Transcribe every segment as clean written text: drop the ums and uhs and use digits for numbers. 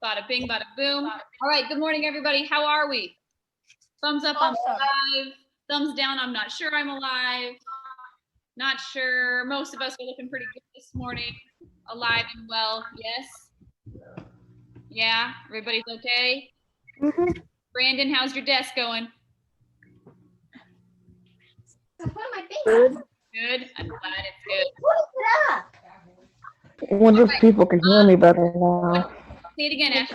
Bada bing, bada boom. All right, good morning, everybody. How are we? Thumbs up, I'm alive. Thumbs down, I'm not sure I'm alive. Not sure. Most of us are looking pretty good this morning. Alive and well, yes? Yeah, everybody's okay? Mm-hmm. Brandon, how's your desk going? Good. Good. I'm glad it's good. I wonder if people can hear me better now. Say it again, Ash.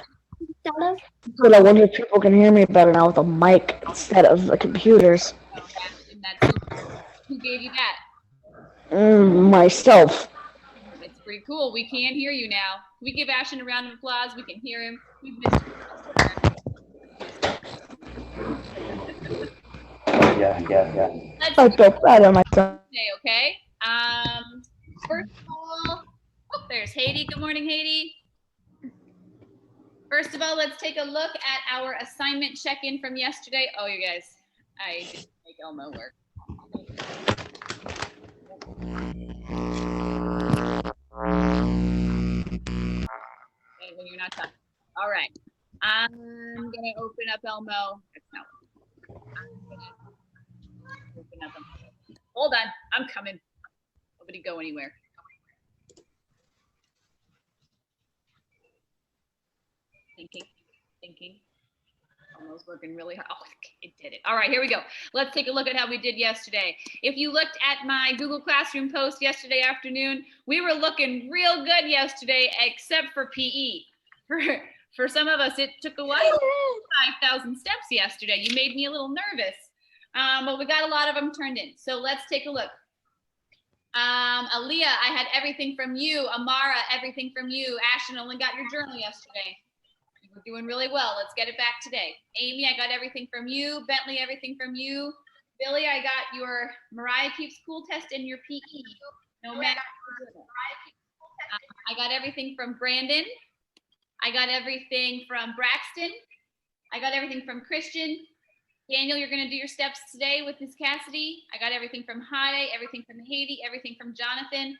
But I wonder if people can hear me better now with a mic instead of the computers. Oh, Ashton, that's who gave you that? Myself. It's pretty cool. We can hear you now. We give Ashton a round of applause. We can hear him. We've missed him. Yeah. I feel bad on myself. Okay. First of all, there's Haiti. Good morning, Haiti. First of all, let's take a look at our assignment check-in from yesterday. Oh, you guys, I didn't make Elmo work. Okay, when you're not talking. All right. I'm gonna open up Elmo. That's not working. I'm gonna open up Elmo. Hold on, I'm coming. Nobody go anywhere. Thinking. Almost working really hard. Oh, it did it. All right, here we go. Let's take a look at how we did yesterday. If you looked at my Google Classroom post yesterday afternoon, we were looking real good yesterday, except for PE. For some of us, it took a while. 5,000 steps yesterday. You made me a little nervous, but we got a lot of them turned in. So let's take a look. Aaliyah, I had everything from you. Amara, everything from you. Ashton only got your journal yesterday. We're doing really well. Let's get it back today. Amy, I got everything from you. Bentley, everything from you. Billy, I got your Mariah Keeps Cool test and your PE. No matter. I got everything from Brandon. I got everything from Braxton. I got everything from Christian. Daniel, you're going to do your steps today with Miss Cassidy. I got everything from Heidi, everything from Haiti, everything from Jonathan.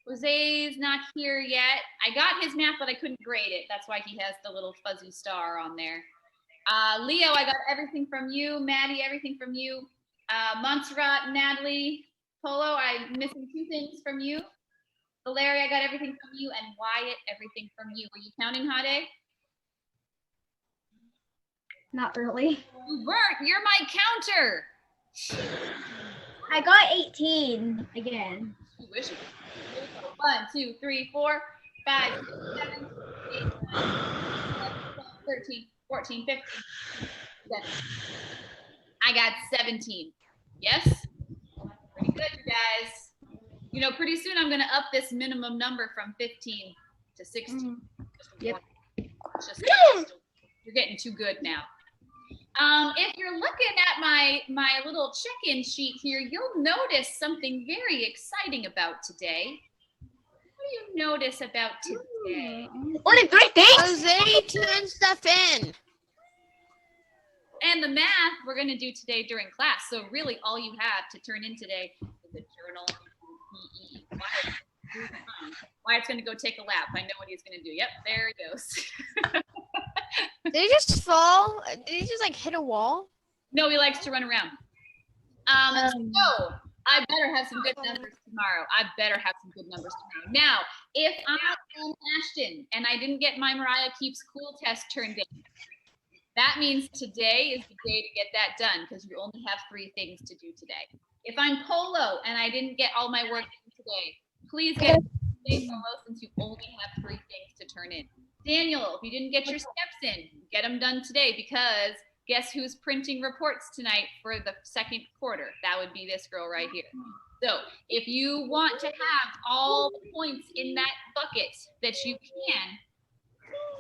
Jose's not here yet. I got his math, but I couldn't grade it. That's why he has the little fuzzy star on there. Leo, I got everything from you. Maddie, everything from you. Montserrat, Natalie, Polo, I'm missing 2 things from you. Valeria, I got everything from you. And Wyatt, everything from you. Were you counting, Hade? Not really. You weren't. You're my counter. I got 18 again. You wish it. 1, 2, 3, 4, 5, 6, 7, 8, 9, 10, 12, 13, 14, 15, 17. I got 17. Yes? Pretty good, you guys. You know, pretty soon I'm going to up this minimum number from 15 to 16. Yep. You're getting too good now. If you're looking at my little check-in sheet here, you'll notice something very exciting about today. What do you notice about today? Only 3 things? Jose turned stuff in. And the math we're going to do today during class. So really all you have to turn in today is a journal PE. Wyatt's going to go take a lap. I know what he's going to do. Yep, there he goes. Did he just fall? Did he just like hit a wall? No, he likes to run around. So I better have some good numbers tomorrow. Now, if I'm Ashton and I didn't get my Mariah Keeps Cool test turned in, that means today is the day to get that done because you only have 3 things to do today. If I'm Polo and I didn't get all my work in today, please get it today, Polo, since you only have 3 things to turn in. Daniel, if you didn't get your steps in, get them done today because guess who's printing reports tonight for the 2nd quarter? That would be this girl right here. So if you want to have all the points in that bucket that you can,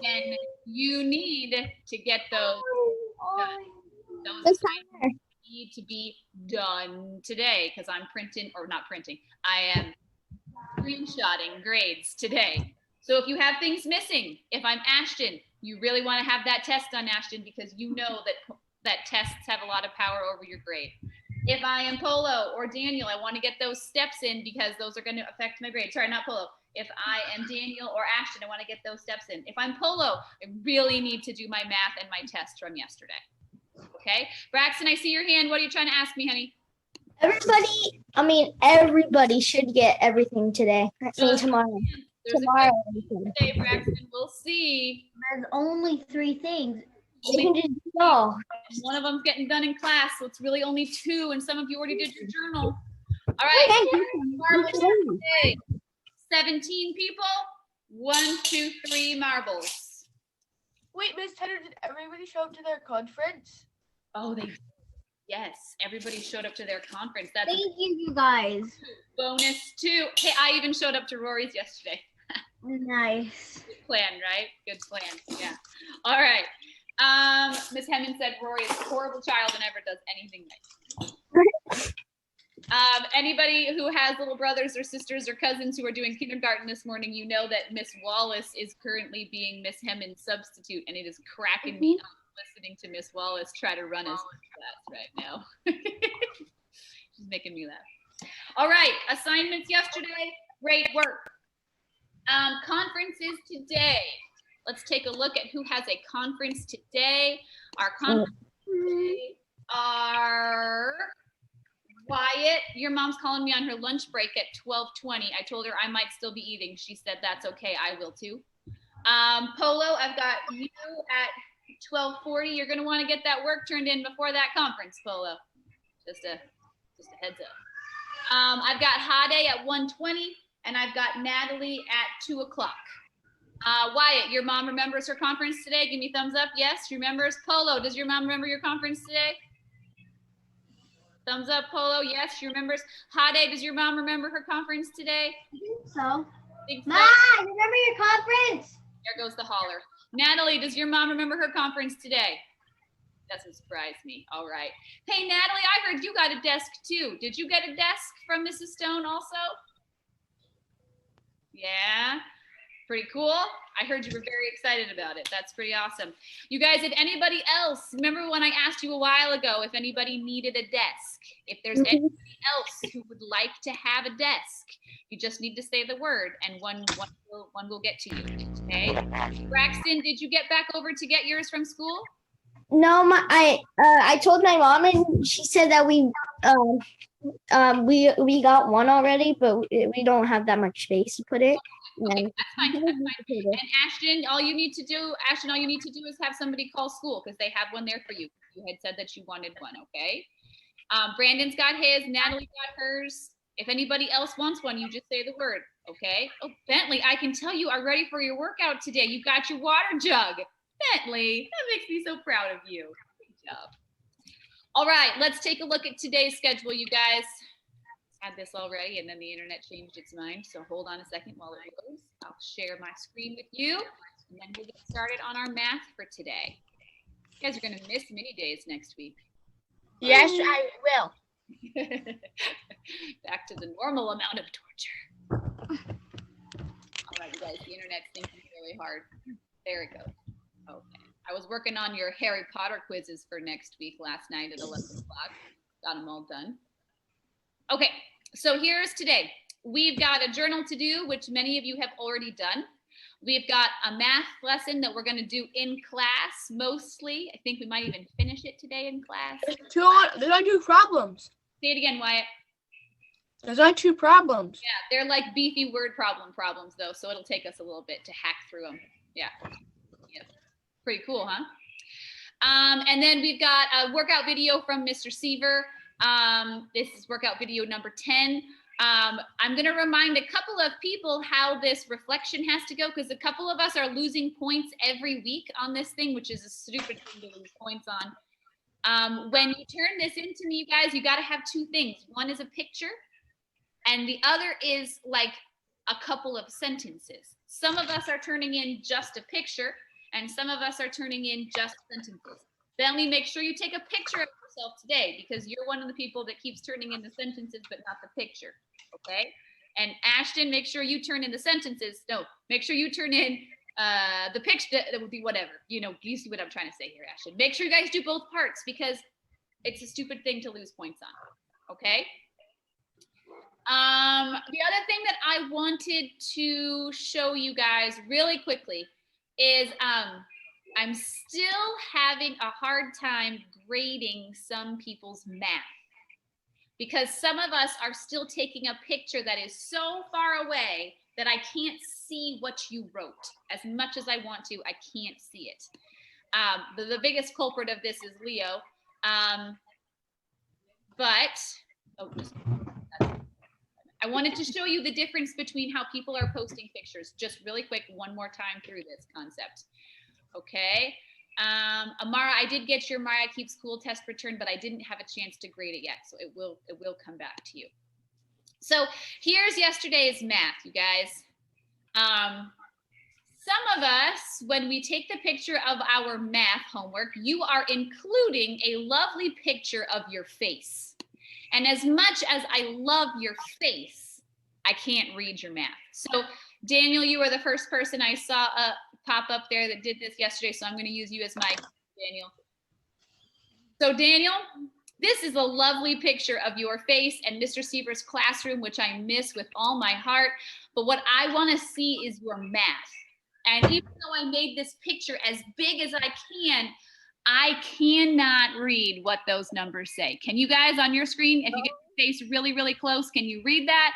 then you need to get those done. Those assignments need to be done today because I'm printing, or not printing, I am screenshotting grades today. So if you have things missing, if I'm Ashton, you really want to have that test done, Ashton, because you know that tests have a lot of power over your grade. If I am Polo or Daniel, I want to get those steps in because those are going to affect my grade. Sorry, not Polo. If I am Daniel or Ashton, I want to get those steps in. If I'm Polo, I really need to do my math and my test from yesterday. Okay, Braxton, I see your hand. What are you trying to ask me, honey? Everybody should get everything today. I mean, tomorrow. There's Tomorrow. a good day, Braxton. We'll see. There's only 3 things. You can just do it all. One of them's getting done in class, so it's really only 2, and some of you already did your journal. All right, Thank you. marbles today. 17 people. 1, 2, 3 marbles. Wait, Miss Tedder, did everybody show up to their conference? Oh, yes, everybody showed up to their conference. That's Thank you, you guys. bonus 2. Hey, I even showed up to Rory's yesterday. Nice. Good plan, right? Good plan. Yeah. All right. Miss Hemming said Rory is a horrible child and never does anything nice. Anybody who has little brothers or sisters or cousins who are doing kindergarten this morning, you know that Miss Wallace is currently being Miss Hemming's substitute, and it is cracking me up listening to Miss Wallace try to run his class right now. She's making me laugh. All right, assignments yesterday. Great work. Conferences today. Let's take a look at who has a conference today. Our conferences today are Wyatt. Your mom's calling me on her lunch break at 12:20. I told her I might still be eating. She said that's okay. I will too. Polo, I've got you at 12:40. You're gonna want to get that work turned in before that conference, Polo. Just a heads up. I've got Hade at 1:20, and I've got Natalie at 2 o'clock. Wyatt, your mom remembers her conference today? Give me thumbs up. Yes, she remembers. Polo, does your mom remember your conference today? Thumbs up, Polo. Yes, she remembers. Hade, does your mom remember her conference today? I think so. Think so? Mom, remember your conference? There goes the holler. Natalie, does your mom remember her conference today? Doesn't surprise me. All right. Hey, Natalie, I heard you got a desk too. Did you get a desk from Mrs. Stone also? Yeah. Pretty cool. I heard you were very excited about it. That's pretty awesome. You guys, if anybody else, remember when I asked you a while ago if anybody needed a desk? If there's anybody else who would like to have a desk, you just need to say the word and one will get to you. Okay. Braxton, did you get back over to get yours from school? No, I told my mom and she said that we got one already, but we don't have that much space to put it. Okay, that's fine. That's fine. And Ashton, all you need to do is have somebody call school because they have one there for you. You had said that you wanted one, okay? Brandon's got his, Natalie got hers. If anybody else wants one, you just say the word, okay? Oh, Bentley, I can tell you are ready for your workout today. You got your water jug. Bentley, that makes me so proud of you. Good job. All right, let's take a look at today's schedule, you guys. Had this already and then the internet changed its mind, so hold on a second while it loads. I'll share my screen with you and then we'll get started on our math for today. You guys are going to miss mini days next week. Yes, I will. Back to the normal amount of torture. All right, you guys, the internet's thinking really hard. There it goes. Okay. I was working on your Harry Potter quizzes for next week last night at 11 o'clock. Got them all done. Okay, so here's today. We've got a journal to do, which many of you have already done. We've got a math lesson that we're going to do in class mostly. I think we might even finish it today in class. There's only 2 problems. Say it again, Wyatt. There's only 2 problems. Yeah, they're like beefy word problems though, so it'll take us a little bit to hack through them. Yeah. Pretty cool, huh? And then we've got a workout video from Mr. Seaver. This is workout video number 10. I'm going to remind a couple of people how this reflection has to go because a couple of us are losing points every week on this thing, which is a stupid thing to lose points on. When you turn this into me, you guys, you got to have 2 things. One is a picture and the other is like a couple of sentences. Some of us are turning in just a picture and some of us are turning in just sentences. Bentley, make sure you take a picture of yourself today because you're one of the people that keeps turning in the sentences but not the picture, okay? And Ashton, make sure you turn in the sentences. No, make sure you turn in the picture. That would be whatever. You know, you see what I'm trying to say here, Ashton. Make sure you guys do both parts because it's a stupid thing to lose points on, okay? The other thing that I wanted to show you guys really quickly is I'm still having a hard time grading some people's math because some of us are still taking a picture that is so far away that I can't see what you wrote. As much as I want to, I can't see it. The biggest culprit of this is Leo. I wanted to show you the difference between how people are posting pictures. Just really quick, one more time through this concept. Okay. Amara, I did get your Mariah Keep School test returned, but I didn't have a chance to grade it yet. So it will come back to you. So here's yesterday's math, you guys. Some of us, when we take the picture of our math homework, you are including a lovely picture of your face. And as much as I love your face, I can't read your math. So Daniel, you were the first person I saw pop up there that did this yesterday. So I'm going to use you as my Daniel. So Daniel, this is a lovely picture of your face and Mr. Sievert's classroom, which I miss with all my heart. But what I want to see is your math. And even though I made this picture as big as I cannot read what those numbers say. Can you guys on your screen, if you get your face really, really close, can you read that?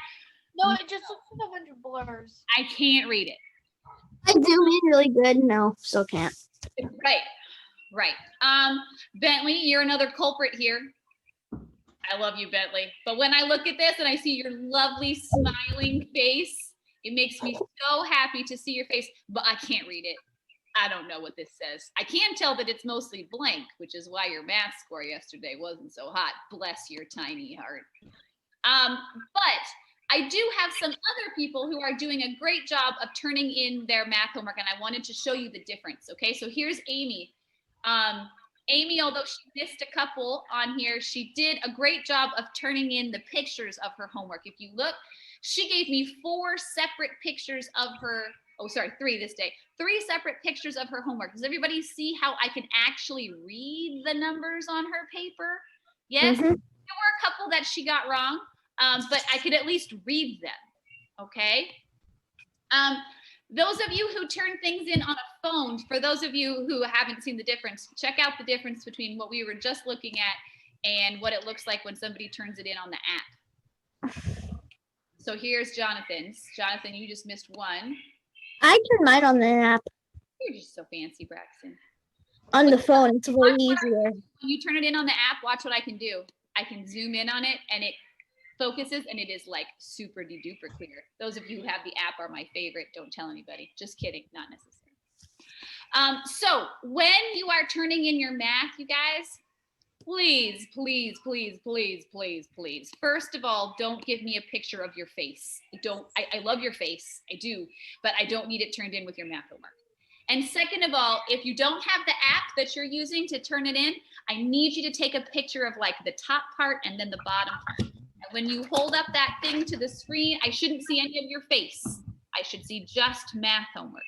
No, it just looks like a bunch of blurs. I can't read it. I zoom in really good. No, still can't. Right. Bentley, you're another culprit here. I love you, Bentley. But when I look at this and I see your lovely smiling face, it makes me so happy to see your face, but I can't read it. I don't know what this says. I can tell that it's mostly blank, which is why your math score yesterday wasn't so hot. Bless your tiny heart. But I do have some other people who are doing a great job of turning in their math homework, and I wanted to show you the difference, okay? So here's Amy. Amy, although she missed a couple on here, she did a great job of turning in the pictures of her homework. If you look, she gave me 4 separate pictures of her, 3 this day. 3 separate pictures of her homework. Does everybody see how I can actually read the numbers on her paper? Yes, There were a couple that she got wrong, but I could at least read them, okay? Those of you who turn things in on a phone, for those of you who haven't seen the difference, check out the difference between what we were just looking at and what it looks like when somebody turns it in on the app. So here's Jonathan's. Jonathan, you just missed one. I turned mine on the app. You're just so fancy, Braxton. On the phone, it's way easier. When you turn it in on the app, watch what I can do. I can zoom in on it and it focuses and it is like super duper clear. Those of you who have the app are my favorite. Don't tell anybody. Just kidding. Not necessary. So when you are turning in your math, you guys, please, please, please, please, please, please. First of all, don't give me a picture of your face. I love your face. I do, but I don't need it turned in with your math homework. And second of all, if you don't have the app that you're using to turn it in, I need you to take a picture of like the top part and then the bottom part. And when you hold up that thing to the screen, I shouldn't see any of your face. I should see just math homework.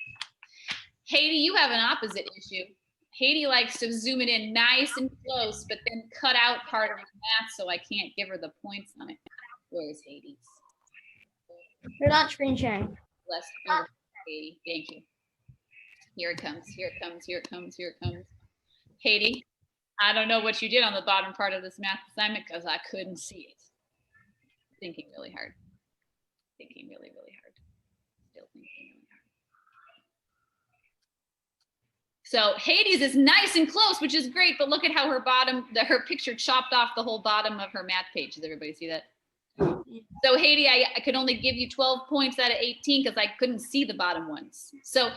Haiti, you have an opposite issue. Haiti likes to zoom it in nice and close, but then cut out part of the math so I can't give her the points on it. Where's Hades? You're not screen sharing. Bless you, Haiti. Thank you. Here it comes, here it comes, here it comes, here it comes. Haiti, I don't know what you did on the bottom part of this math assignment because I couldn't see it. Thinking really hard. Thinking really, really hard. Still thinking really hard. So Hades is nice and close, which is great, but look at how her picture chopped off the whole bottom of her math page. Does everybody see that? So Haiti, I could only give you 12 points out of 18 because I couldn't see the bottom ones. So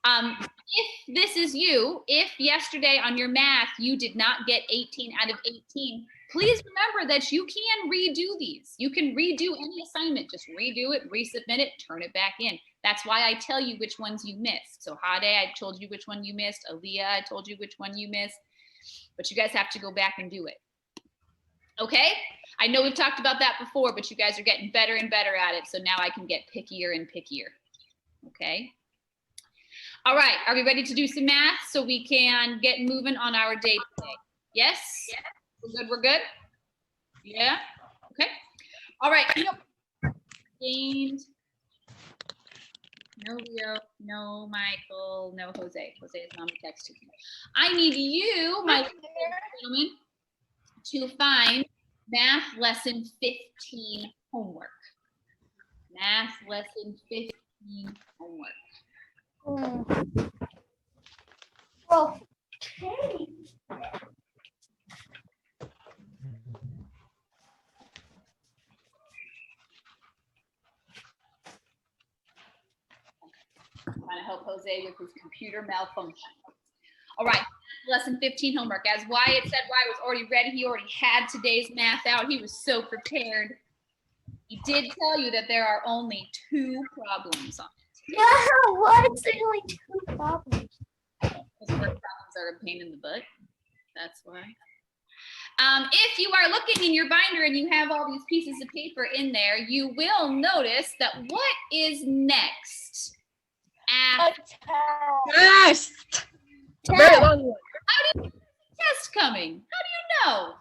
if this is you, if yesterday on your math you did not get 18 out of 18, please remember that you can redo these. You can redo any assignment. Just redo it, resubmit it, turn it back in. That's why I tell you which ones you missed. So Hade, I told you which one you missed. Aaliyah, I told you which one you missed. But you guys have to go back and do it. Okay? I know we've talked about that before, but you guys are getting better and better at it. So now I can get pickier and pickier. Okay? All right. Are we ready to do some math so we can get moving on our day today? Yes? We're good? We're good? Yeah? Okay. All right. abstained. No Leo, no Michael, no Jose. Jose is not texting me. I need you, my ladies and gentlemen, to find math lesson 15 homework. Math lesson 15 homework. Okay. Trying to help Jose with his computer malfunction. All right, lesson 15 homework. As Wyatt said, Wyatt was already ready. He already had today's math out. He was so prepared. He did tell you that there are only 2 problems on it. Yeah, what? There's only 2 problems. Because word problems are a pain in the butt. That's why. If you are looking in your binder and you have all these pieces of paper in there, you will notice that what is next? After Test. Very long one. test coming. How do you know?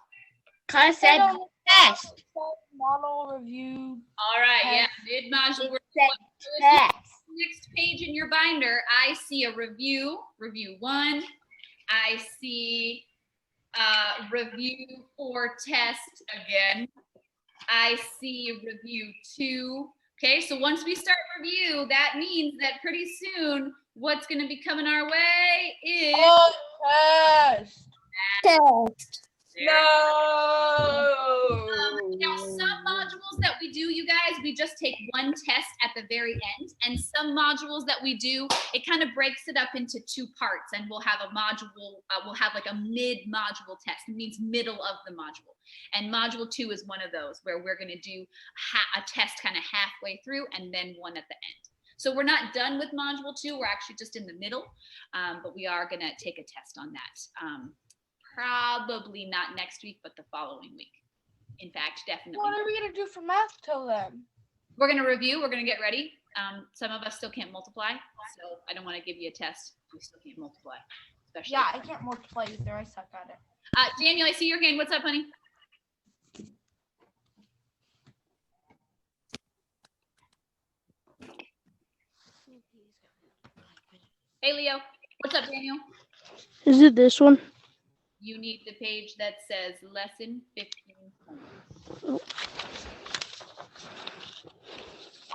Cause said test. Model review. All right, yeah, mid-module. Test. Next page in your binder, I see a review 1. I see review for test again. I see review 2. Okay, so once we start review, that means that pretty soon what's going to be coming our way is Test. Test. No. Now, some modules that we do, you guys, we just take one test at the very end. And some modules that we do, it kind of breaks it up into 2 parts. And we'll have a module, we'll have like a mid-module test. It means middle of the module. And module 2 is one of those where we're going to do a test kind of halfway through and then one at the end. So we're not done with module 2. We're actually just in the middle. But we are going to take a test on that. Probably not next week, but the following week. In fact, definitely. What are we gonna do for math till then? We're going to review. We're going to get ready. Some of us still can't multiply, so I don't want to give you a test. We still can't multiply. Especially. Yeah, I can't multiply either. I suck at it. Daniel, I see your hand. What's up, honey? Hey, Leo. What's up, Daniel? Is it this one? You need the page that says lesson 15 homework.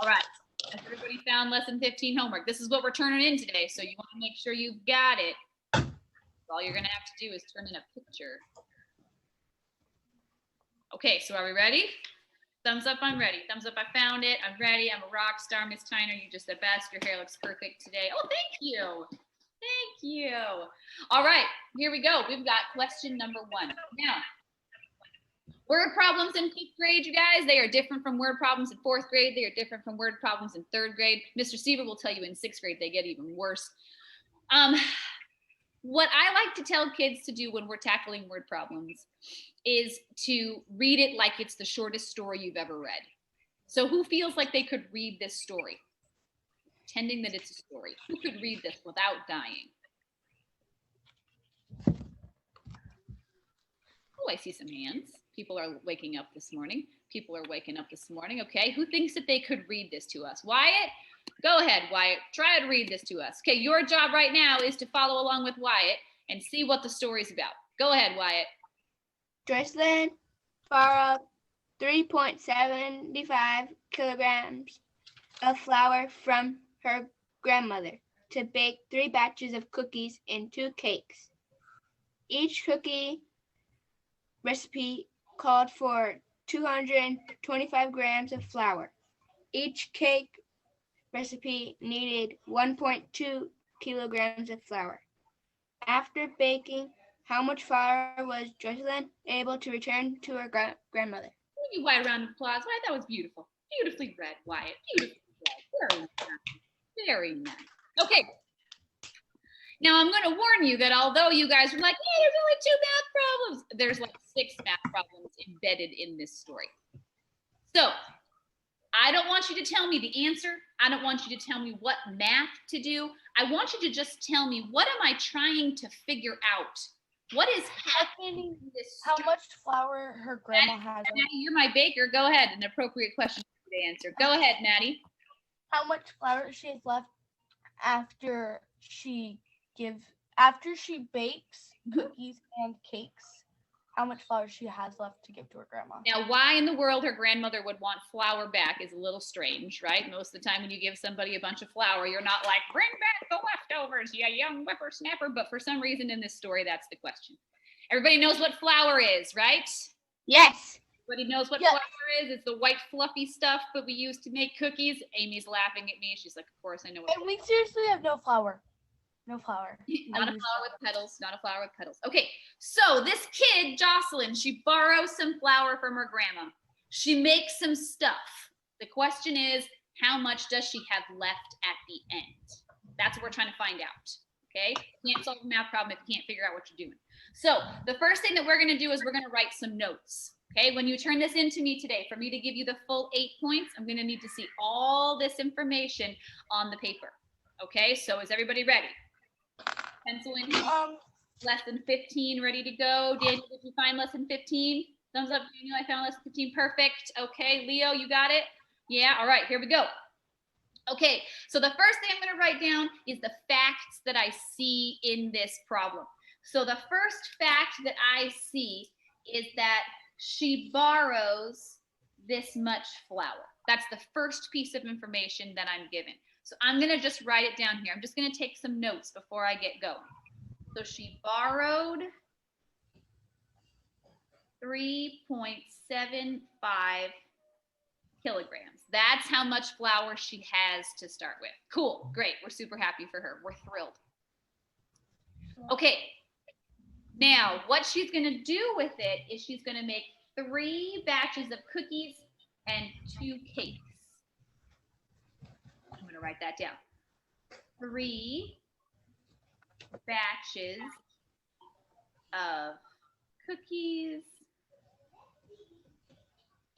All right. Has everybody found lesson 15 homework? This is what we're turning in today, so you want to make sure you've got it. All you're going to have to do is turn in a picture. Okay, so are we ready? Thumbs up, I'm ready. Thumbs up, I found it. I'm ready. I'm a rock star, Miss Tyner. You're just the best. Your hair looks perfect today. Oh, thank you. Thank you. All right, here we go. We've got question number 1. Now, word problems in 5th grade, you guys, they are different from word problems in 4th grade. They are different from word problems in 3rd grade. Mr. Seaver will tell you in 6th grade, they get even worse. What I like to tell kids to do when we're tackling word problems is to read it like it's the shortest story you've ever read. So who feels like they could read this story? Pretending that it's a story. Who could read this without dying? Oh, I see some hands. People are waking up this morning. People are waking up this morning. Okay, who thinks that they could read this to us? Wyatt? Go ahead, Wyatt. Try to read this to us. Okay, your job right now is to follow along with Wyatt and see what the story's about. Go ahead, Wyatt. Jocelyn borrowed 3.75 kilograms of flour from her grandmother to bake 3 batches of cookies and 2 cakes. Each cookie recipe called for 225 grams of flour. Each cake recipe needed 1.2 kilograms of flour. After baking, how much flour was Jocelyn able to return to her grandmother? Give you a wide round of applause. Wyatt, that was beautiful. Beautifully read, Wyatt. Beautifully read. Very nice. Very nice. Okay. Now I'm going to warn you that although you guys are like, hey, there's only 2 math problems, there's like 6 math problems embedded in this story. So I don't want you to tell me the answer. I don't want you to tell me what math to do. I want you to just tell me, what am I trying to figure out? What is happening in this How story? much flour her grandma has. Maddie, you're my baker. Go ahead. An appropriate question. Good answer. Go ahead, Maddie. How much flour she has left after she bakes cookies and cakes? How much flour she has left to give to her grandma? Now, why in the world her grandmother would want flour back is a little strange, right? Most of the time when you give somebody a bunch of flour, you're not like, bring back the leftovers, you young whippersnapper. But for some reason in this story, that's the question. Everybody knows what flour is, right? Yes. Everybody knows what Yes. flour is. It's the white fluffy stuff that we use to make cookies. Amy's laughing at me. She's like, of course I know what And we seriously have no flour. No flour. not a use flower with petals, not a flower with petals. Okay, so this kid, Jocelyn, she borrows some flour from her grandma. She makes some stuff. The question is, how much does she have left at the end? That's what we're trying to find out. Okay, you can't solve a math problem if you can't figure out what you're doing. So the first thing that we're going to do is we're going to write some notes. Okay, when you turn this in to me today, for me to give you the full 8 points, I'm going to need to see all this information on the paper. Okay, so is everybody ready? Pencil in lesson 15 ready to go. Daniel, did you find lesson 15? Thumbs up, Daniel. I found lesson 15. Perfect. Okay, Leo, you got it? Yeah, all right, here we go. Okay, so the first thing I'm going to write down is the facts that I see in this problem. So the first fact that I see is that she borrows this much flour. That's the first piece of information that I'm given. So I'm going to just write it down here. I'm just going to take some notes before I get going. So she borrowed 3.75 kilograms. That's how much flour she has to start with. Cool. Great. We're super happy for her. We're thrilled. Okay. Now, what she's going to do with it is she's going to make 3 batches of cookies and 2 cakes. I'm going to write that down. 3 batches of cookies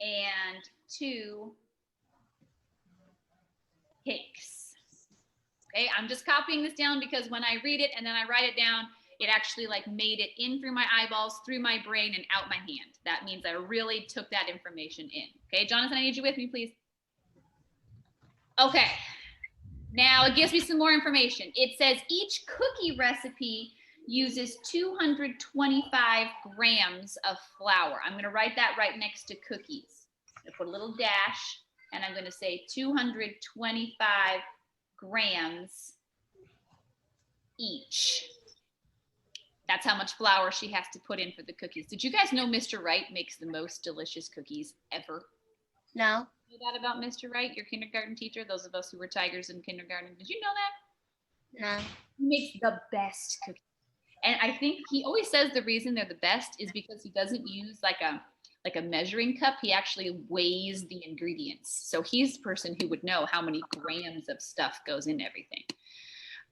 and 2 cakes. Okay, I'm just copying this down because when I read it and then I write it down, it actually like made it in through my eyeballs, through my brain, and out my hand. That means I really took that information in. Okay, Jonathan, I need you with me, please. Okay, now it gives me some more information. It says each cookie recipe uses 225 grams of flour. I'm going to write that right next to cookies. I'm going to put a little dash, and I'm going to say 225 grams each. That's how much flour she has to put in for the cookies. Did you guys know Mr. Wright makes the most delicious cookies ever? No. You know that about Mr. Wright, your kindergarten teacher? Those of us who were tigers in kindergarten. Did you know that? No. He makes the best cookies. And I think he always says the reason they're the best is because he doesn't use like a measuring cup. He actually weighs the ingredients. So he's the person who would know how many grams of stuff goes in everything.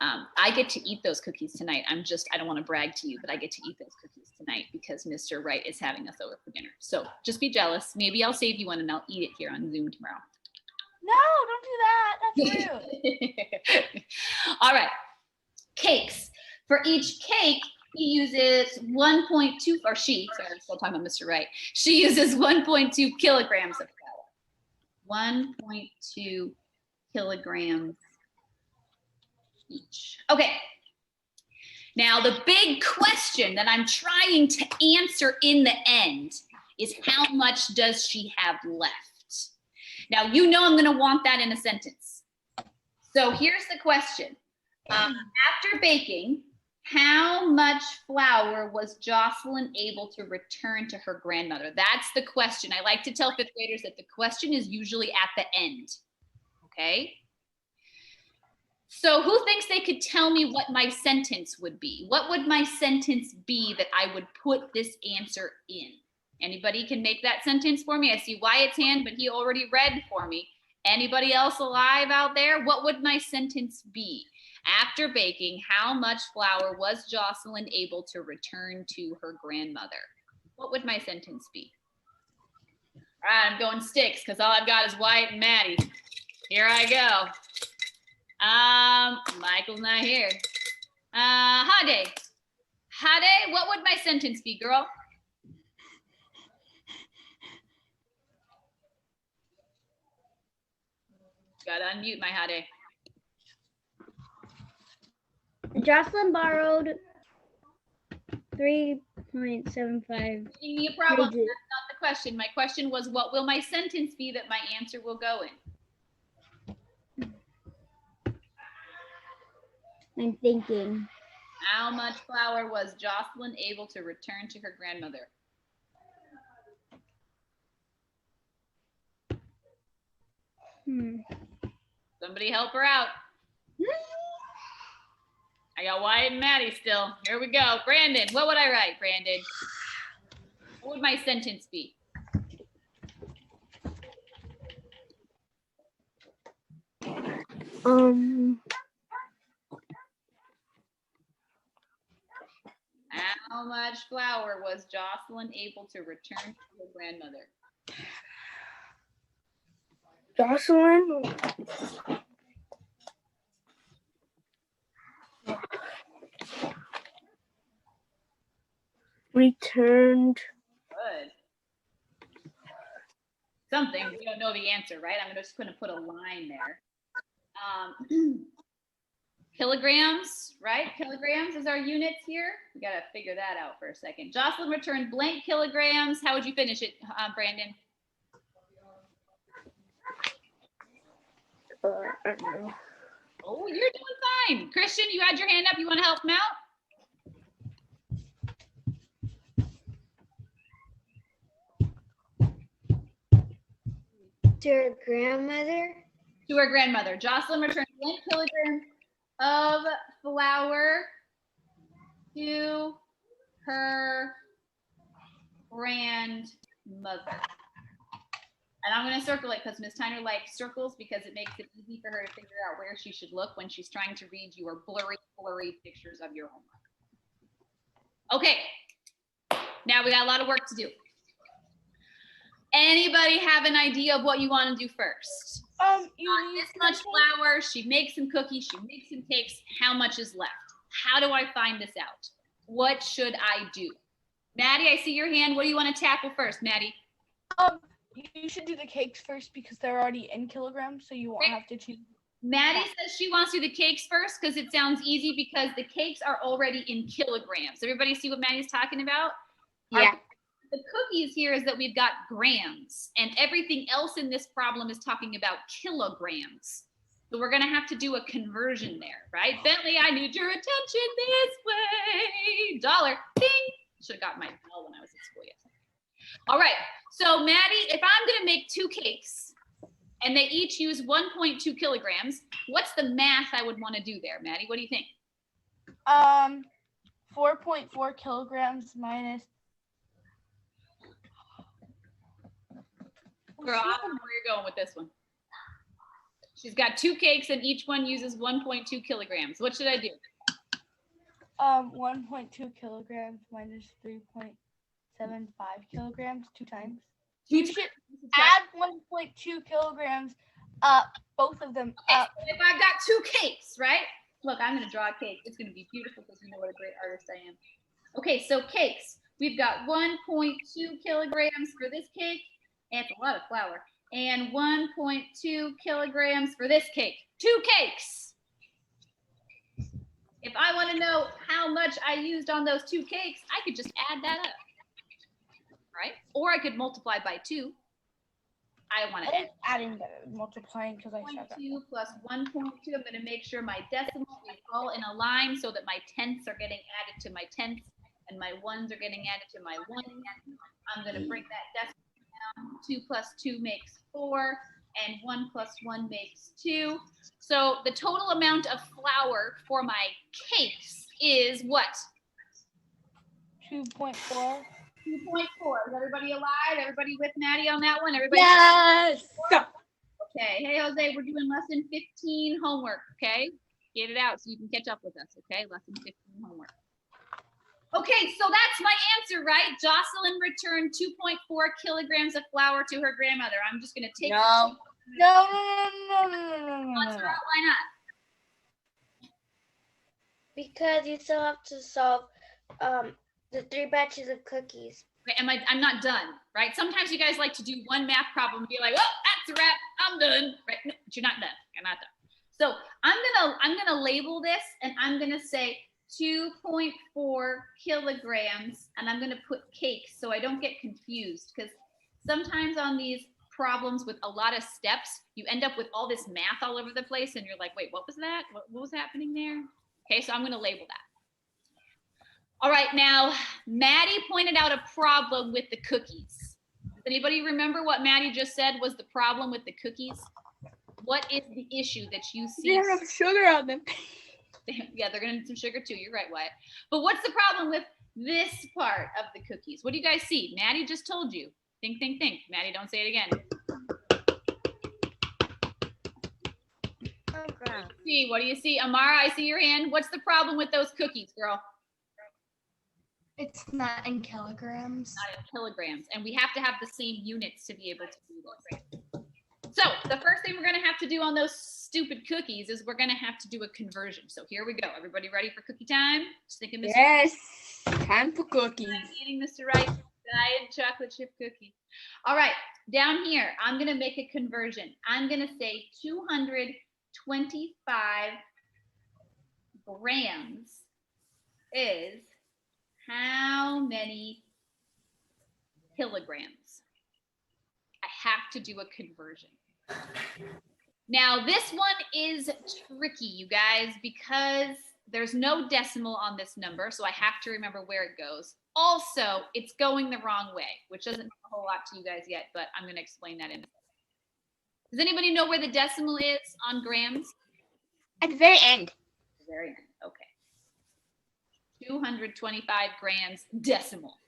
I get to eat those cookies tonight. I don't want to brag to you, but I get to eat those cookies tonight because Mr. Wright is having us over for dinner. So just be jealous. Maybe I'll save you one and I'll eat it here on Zoom tomorrow. No, don't do that. That's rude. All right. Cakes. For each cake, he uses 1.2, or she, sorry, I'm still talking about Mr. Wright. She uses 1.2 kilograms of flour. 1.2 kilograms each. Okay. Now, the big question that I'm trying to answer in the end is how much does she have left? Now, you know I'm going to want that in a sentence. So here's the question. After baking, how much flour was Jocelyn able to return to her grandmother? That's the question. I like to tell fifth graders that the question is usually at the end. Okay? So who thinks they could tell me what my sentence would be? What would my sentence be that I would put this answer in? Anybody can make that sentence for me? I see Wyatt's hand, but he already read for me. Anybody else alive out there? What would my sentence be? After baking, how much flour was Jocelyn able to return to her grandmother? What would my sentence be? All right, I'm going sticks because all I've got is Wyatt and Maddie. Here I go. Michael's not here. Hade, what would my sentence be, girl? Gotta unmute my Hade. Jocelyn borrowed 3.75 Giving me a problem. pages. That's not the question. My question was, what will my sentence be that my answer will go in? I'm thinking. How much flour was Jocelyn able to return to her grandmother? Somebody help her out. I got Wyatt and Maddie still. Here we go. Brandon, what would I write, Brandon? What would my sentence be? How much flour was Jocelyn able to return to her grandmother? Jocelyn. Returned. Good. Something. We don't know the answer, right? I'm just going to put a line there. Kilograms, right? Kilograms is our units here. We got to figure that out for a second. Jocelyn returned blank kilograms. How would you finish it, Brandon? I don't know. Oh, you're doing fine. Christian, you had your hand up. You want to help him out? To her grandmother. To her grandmother. Jocelyn returned 1 kilogram of flour to her grandmother. And I'm going to circle it because Ms. Tyner likes circles because it makes it easy for her to figure out where she should look when she's trying to read your blurry pictures of your homework. Okay. Now we got a lot of work to do. Anybody have an idea of what you want to do first? You This much flour, she makes some cookies, she makes some cakes. How much is left? How do I find this out? What should I do? Maddie, I see your hand. What do you want to tackle first, Maddie? You should do the cakes first because they're already in kilograms, so you won't have to choose. Maddie says she wants to do the cakes first because it sounds easy because the cakes are already in kilograms. Everybody see what Maddie's talking about? Yeah. The cookies here is that we've got grams, and everything else in this problem is talking about kilograms. So we're going to have to do a conversion there, right? Bentley, I need your attention this way. Dollar, ding. Should have got my bell when I was at school yesterday. All right. So Maddie, if I'm going to make 2 cakes and they each use 1.2 kilograms, what's the math I would want to do there, Maddie? What do you think? 4.4 kilograms minus. Girl, I don't know where you're going with this one. She's got 2 cakes and each one uses 1.2 kilograms. What should I do? 1.2 kilograms minus 3.75 kilograms 2 times. You should add 1.2 kilograms both of them up. If I've got 2 cakes, right? Look, I'm going to draw a cake. It's going to be beautiful because you know what a great artist I am. Okay, so cakes. We've got 1.2 kilograms for this cake. And it's a lot of flour. And 1.2 kilograms for this cake. 2 cakes. If I want to know how much I used on those 2 cakes, I could just add that up. Right? Or I could multiply by 2. I want to add Adding the multiplying because I said that. 0.2 plus 1.2. I'm going to make sure my decimal is all in a line so that my tenths are getting added to my tenths and my ones are getting added to my ones. I'm going to break that decimal down. 2 plus 2 makes 4 and 1 plus 1 makes 2. So the total amount of flour for my cakes is what? 2.4. 2.4. Is everybody alive? Everybody with Maddie on that one? Everybody? Yes. Okay. Hey, Jose, we're doing lesson 15 homework, okay? Get it out so you can catch up with us, okay? Lesson 15 homework. Okay, so that's my answer, right? Jocelyn returned 2.4 kilograms of flour to her grandmother. I'm just going to take No. No. Why not? Because you still have to solve the 3 batches of cookies. Okay, I'm not done, right? Sometimes you guys like to do one math problem and be like, oh, that's a wrap. I'm done. Right? No, but you're not done. You're not done. So I'm gonna label this, and I'm gonna say 2.4 kilograms, and I'm gonna put cakes so I don't get confused, because sometimes on these problems with a lot of steps, you end up with all this math all over the place, and you're like, wait, what was that? What was happening there? Okay, so I'm gonna label that. All right, now Maddie pointed out a problem with the cookies. Does anybody remember what Maddie just said was the problem with the cookies? What is the issue that you see? They don't have sugar on them. Yeah, they're gonna need some sugar too. You're right, Wyatt. But what's the problem with this part of the cookies? What do you guys see? Maddie just told you. Think, think, think. Maddie, don't say it again. See, what do you see? Amara, I see your hand. What's the problem with those cookies, girl? It's not in kilograms. Not in kilograms. And we have to have the same units to be able to do this. So the first thing we're gonna have to do on those stupid cookies is we're gonna have to do a conversion. So here we go. Everybody ready for cookie time? Just thinking, Mr. Yes, time for cookies. I'm eating Mr. Right diet chocolate chip cookie. All right, down here, I'm gonna make a conversion. I'm gonna say 225 grams is how many kilograms? I have to do a conversion. Now, this one is tricky, you guys, because there's no decimal on this number, so I have to remember where it goes. Also, it's going the wrong way, which doesn't mean a whole lot to you guys yet, but I'm going to explain that in a second. Does anybody know where the decimal is on grams? At the very end. The very end, okay. 225 grams decimal.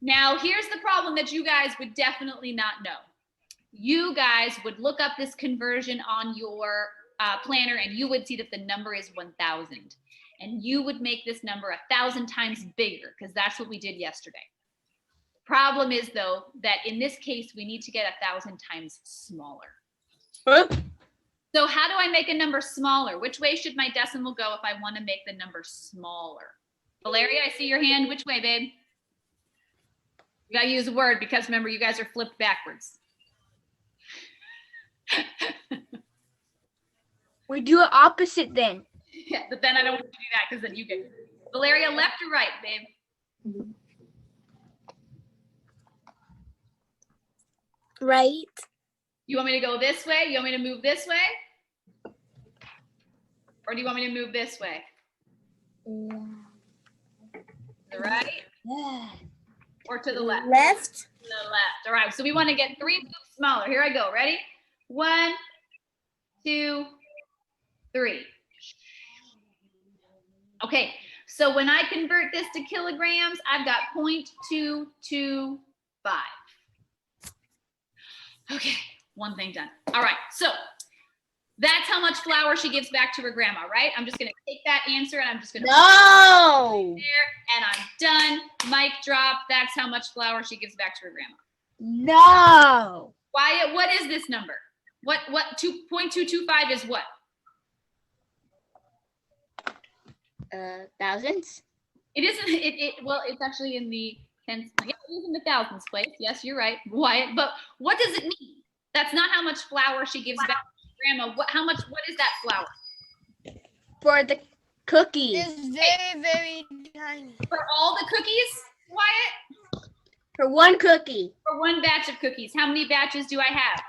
Now, here's the problem that you guys would definitely not know. You guys would look up this conversion on your planner, and you would see that the number is 1,000. And you would make this number 1,000 times bigger, because that's what we did yesterday. Problem is, though, that in this case, we need to get 1,000 times smaller. Huh? So how do I make a number smaller? Which way should my decimal go if I want to make the number smaller? Valeria, I see your hand. Which way, babe? You gotta use a word, because remember, you guys are flipped backwards. We do it opposite then. Yeah, but then I don't want to do that, because then you get Valeria, left or right, babe? Right. You want me to go this way? You want me to move this way? Or do you want me to move this way? The right or to the left? Left. To the left. All right, so we want to get 3 moves smaller. Here I go. Ready? 1, 2, 3. Okay, so when I convert this to kilograms, I've got 0.225. Okay, one thing done. All right, so that's how much flour she gives back to her grandma, right? I'm just gonna take that answer and I'm just gonna No. there, and I'm done. Mic drop. That's how much flour she gives back to her grandma. No. Wyatt, what is this number? What 2.225 is what? Thousands. It isn't. Well, it's actually in the tens. Yeah, it is in the thousands place. Yes, you're right, Wyatt. But what does it mean? That's not how much flour she gives back to grandma. What is that flour? For the cookies. It's very, very tiny. For all the cookies, Wyatt? For one cookie. For one batch of cookies. How many batches do I have?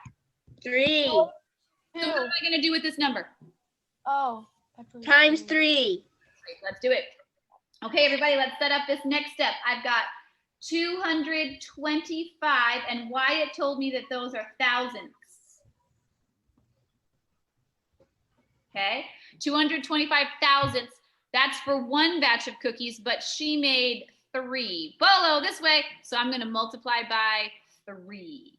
3. So what am I gonna do with this number? Oh. Times 3. Great, let's do it. Okay, everybody, let's set up this next step. I've got 225, and Wyatt told me that those are thousands. Okay, 225 thousandths. That's for one batch of cookies, but she made 3. Bolo, this way. So I'm going to multiply by 3.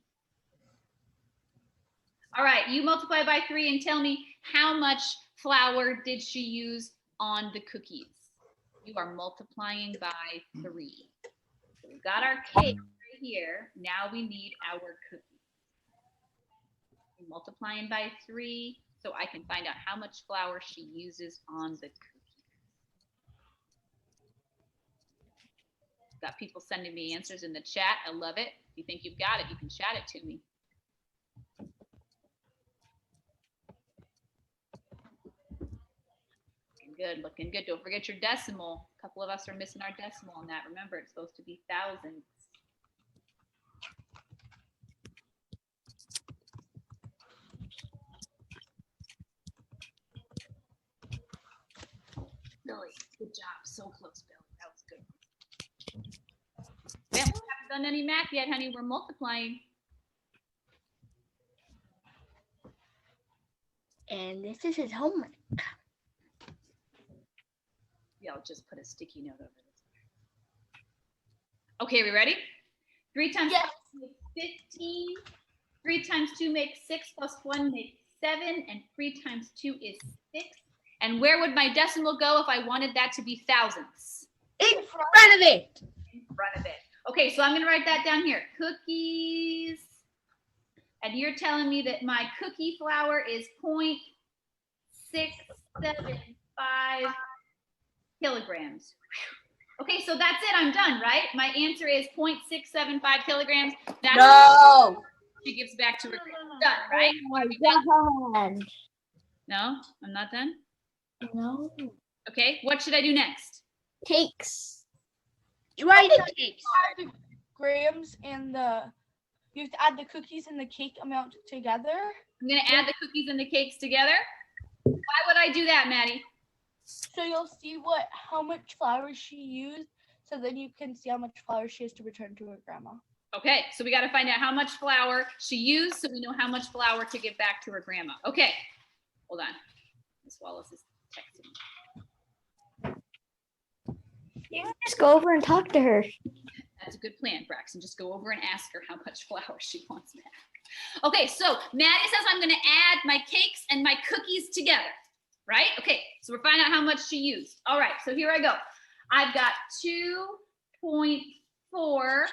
All right, you multiply by 3 and tell me how much flour did she use on the cookies? You are multiplying by 3. So we've got our cake right here. Now we need our cookies. We're multiplying by 3 so I can find out how much flour she uses on the cookies. Got people sending me answers in the chat. I love it. If you think you've got it, you can chat it to me. good, looking good. Don't forget your decimal. A couple of us are missing our decimal on that. Remember, it's supposed to be thousands. Billy, good job. So close, Billy. That was good. We haven't done any math yet, honey. We're multiplying. And this is his homework. Yeah, I'll just put a sticky note over this. Okay, we ready? 3 times 5 makes 15. 3 times 2 makes 6 plus 1 makes 7. And 3 times 2 is 6. And where would my decimal go if I wanted that to be thousands? In front of it. In front of it. Okay, so I'm going to write that down here. Cookies. And you're telling me that my cookie flour is 0.675 kilograms. Okay, so that's it. I'm done, right? My answer is 0.675 kilograms. That's No. she gives back to her. Done, right? Oh my God. No, I'm not done. No. Okay, what should I do next? Cakes. Right. Cakes. Add the grams and you have to add the cookies and the cake amount together. I'm gonna add the cookies and the cakes together. Why would I do that, Maddie? So you'll see how much flour she used. So then you can see how much flour she has to return to her grandma. Okay, so we got to find out how much flour she used so we know how much flour to give back to her grandma. Okay, hold on. Miss Wallace is texting. You can just go over and talk to her. That's a good plan, Braxton. Just go over and ask her how much flour she wants back. Okay, so Maddie says I'm going to add my cakes and my cookies together, right? Okay, so we're finding out how much she used. All right, so here I go. I've got 2.4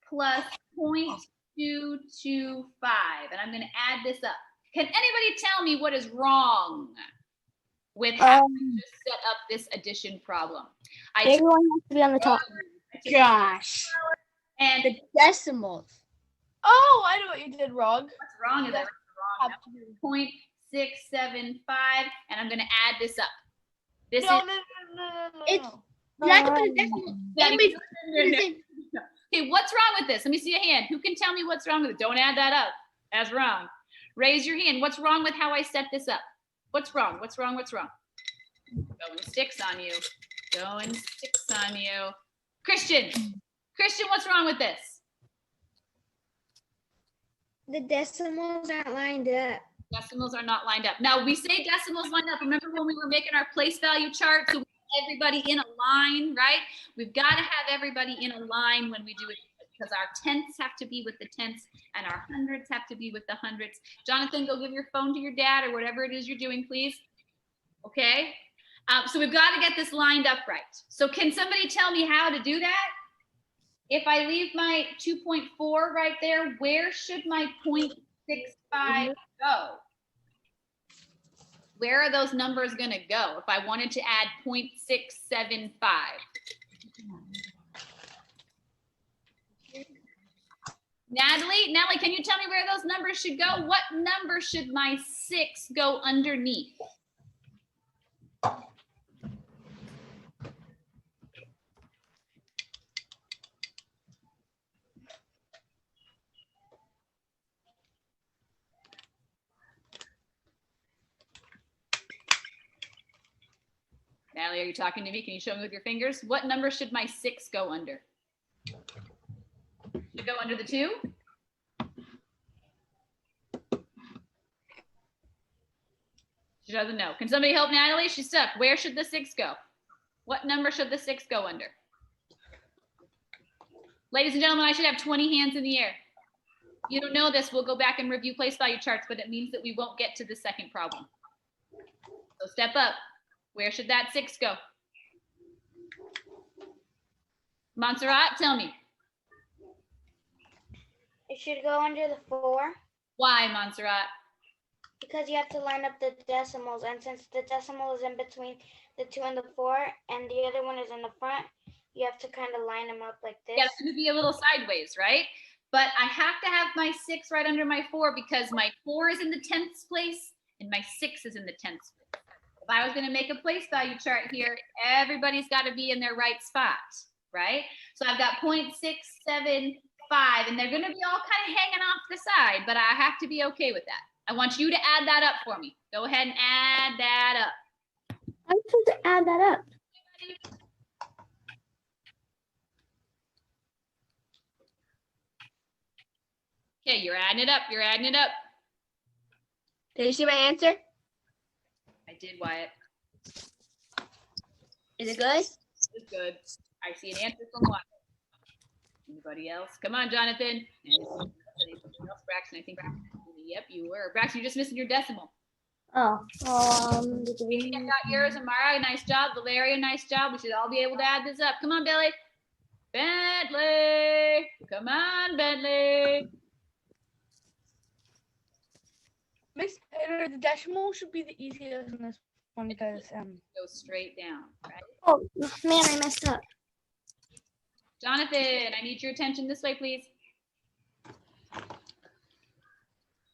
plus 0.225, and I'm going to add this up. Can anybody tell me what is wrong with how to just set up this addition problem? Everyone has to be on the top. Gosh. And The decimals. Oh, I know what you did wrong. what's wrong is that wrong. 0.675, and I'm going to add this up. This No. is It's- You have to put a decimal. Maddie, in between. okay, what's wrong with this? Let me see a hand. Who can tell me what's wrong with it? Don't add that up. That's wrong. Raise your hand. What's wrong with how I set this up? What's wrong? What's wrong? What's wrong? Going sticks on you. Going sticks on you. Christian, what's wrong with this? The decimals aren't lined up. Decimals are not lined up. Now, we say decimals lined up. Remember when we were making our place value chart? So we had everybody in a line, right? We've got to have everybody in a line when we do it because our tenths have to be with the tenths and our hundreds have to be with the hundreds. Jonathan, go give your phone to your dad or whatever it is you're doing, please. Okay? So we've got to get this lined up right. So can somebody tell me how to do that? If I leave my 2.4 right there, where should my 0.65 go? Where are those numbers going to go if I wanted to add 0.675? Natalie, can you tell me where those numbers should go? What number should my 6 go underneath? Natalie, are you talking to me? Can you show me with your fingers? What number should my 6 go under? Should it go under the 2? She doesn't know. Can somebody help Natalie? She's stuck. Where should the 6 go? What number should the 6 go under? Ladies and gentlemen, I should have 20 hands in the air. If you don't know this, we'll go back and review place value charts, but it means that we won't get to the second problem. So step up. Where should that 6 go? Montserrat, tell me. It should go under the 4 Why, Montserrat? because you have to line up the decimals. And since the decimal is in between the 2 and the 4 and the other one is in the front, you have to kind of line them up like this. Yeah, it's going to be a little sideways, right? But I have to have my 6 right under my 4 because my 4 is in the 10th place and my 6 is in the 10th place. If I was going to make a place value chart here, everybody's got to be in their right spot, right? So I've got 0.675, and they're going to be all kind of hanging off the side, but I have to be okay with that. I want you to add that up for me. Go ahead and add that up. I'm supposed to add that up. Okay, you're adding it up. You're adding it up. Did you see my answer? I did, Wyatt. Is it good? It's good. I see an answer from Wyatt. Anybody else? Come on, Jonathan. Anybody else? Braxton, I think. Yep, you were. Braxton, you're just missing your decimal. Oh, I got yours, Amara. Nice job. Valeria, nice job. We should all be able to add this up. Come on, Billy. Bentley. Come on, Bentley. Miss Taylor, the decimal should be the easiest in this one because Go straight down, right? oh man, I messed up. Jonathan, I need your attention this way, please.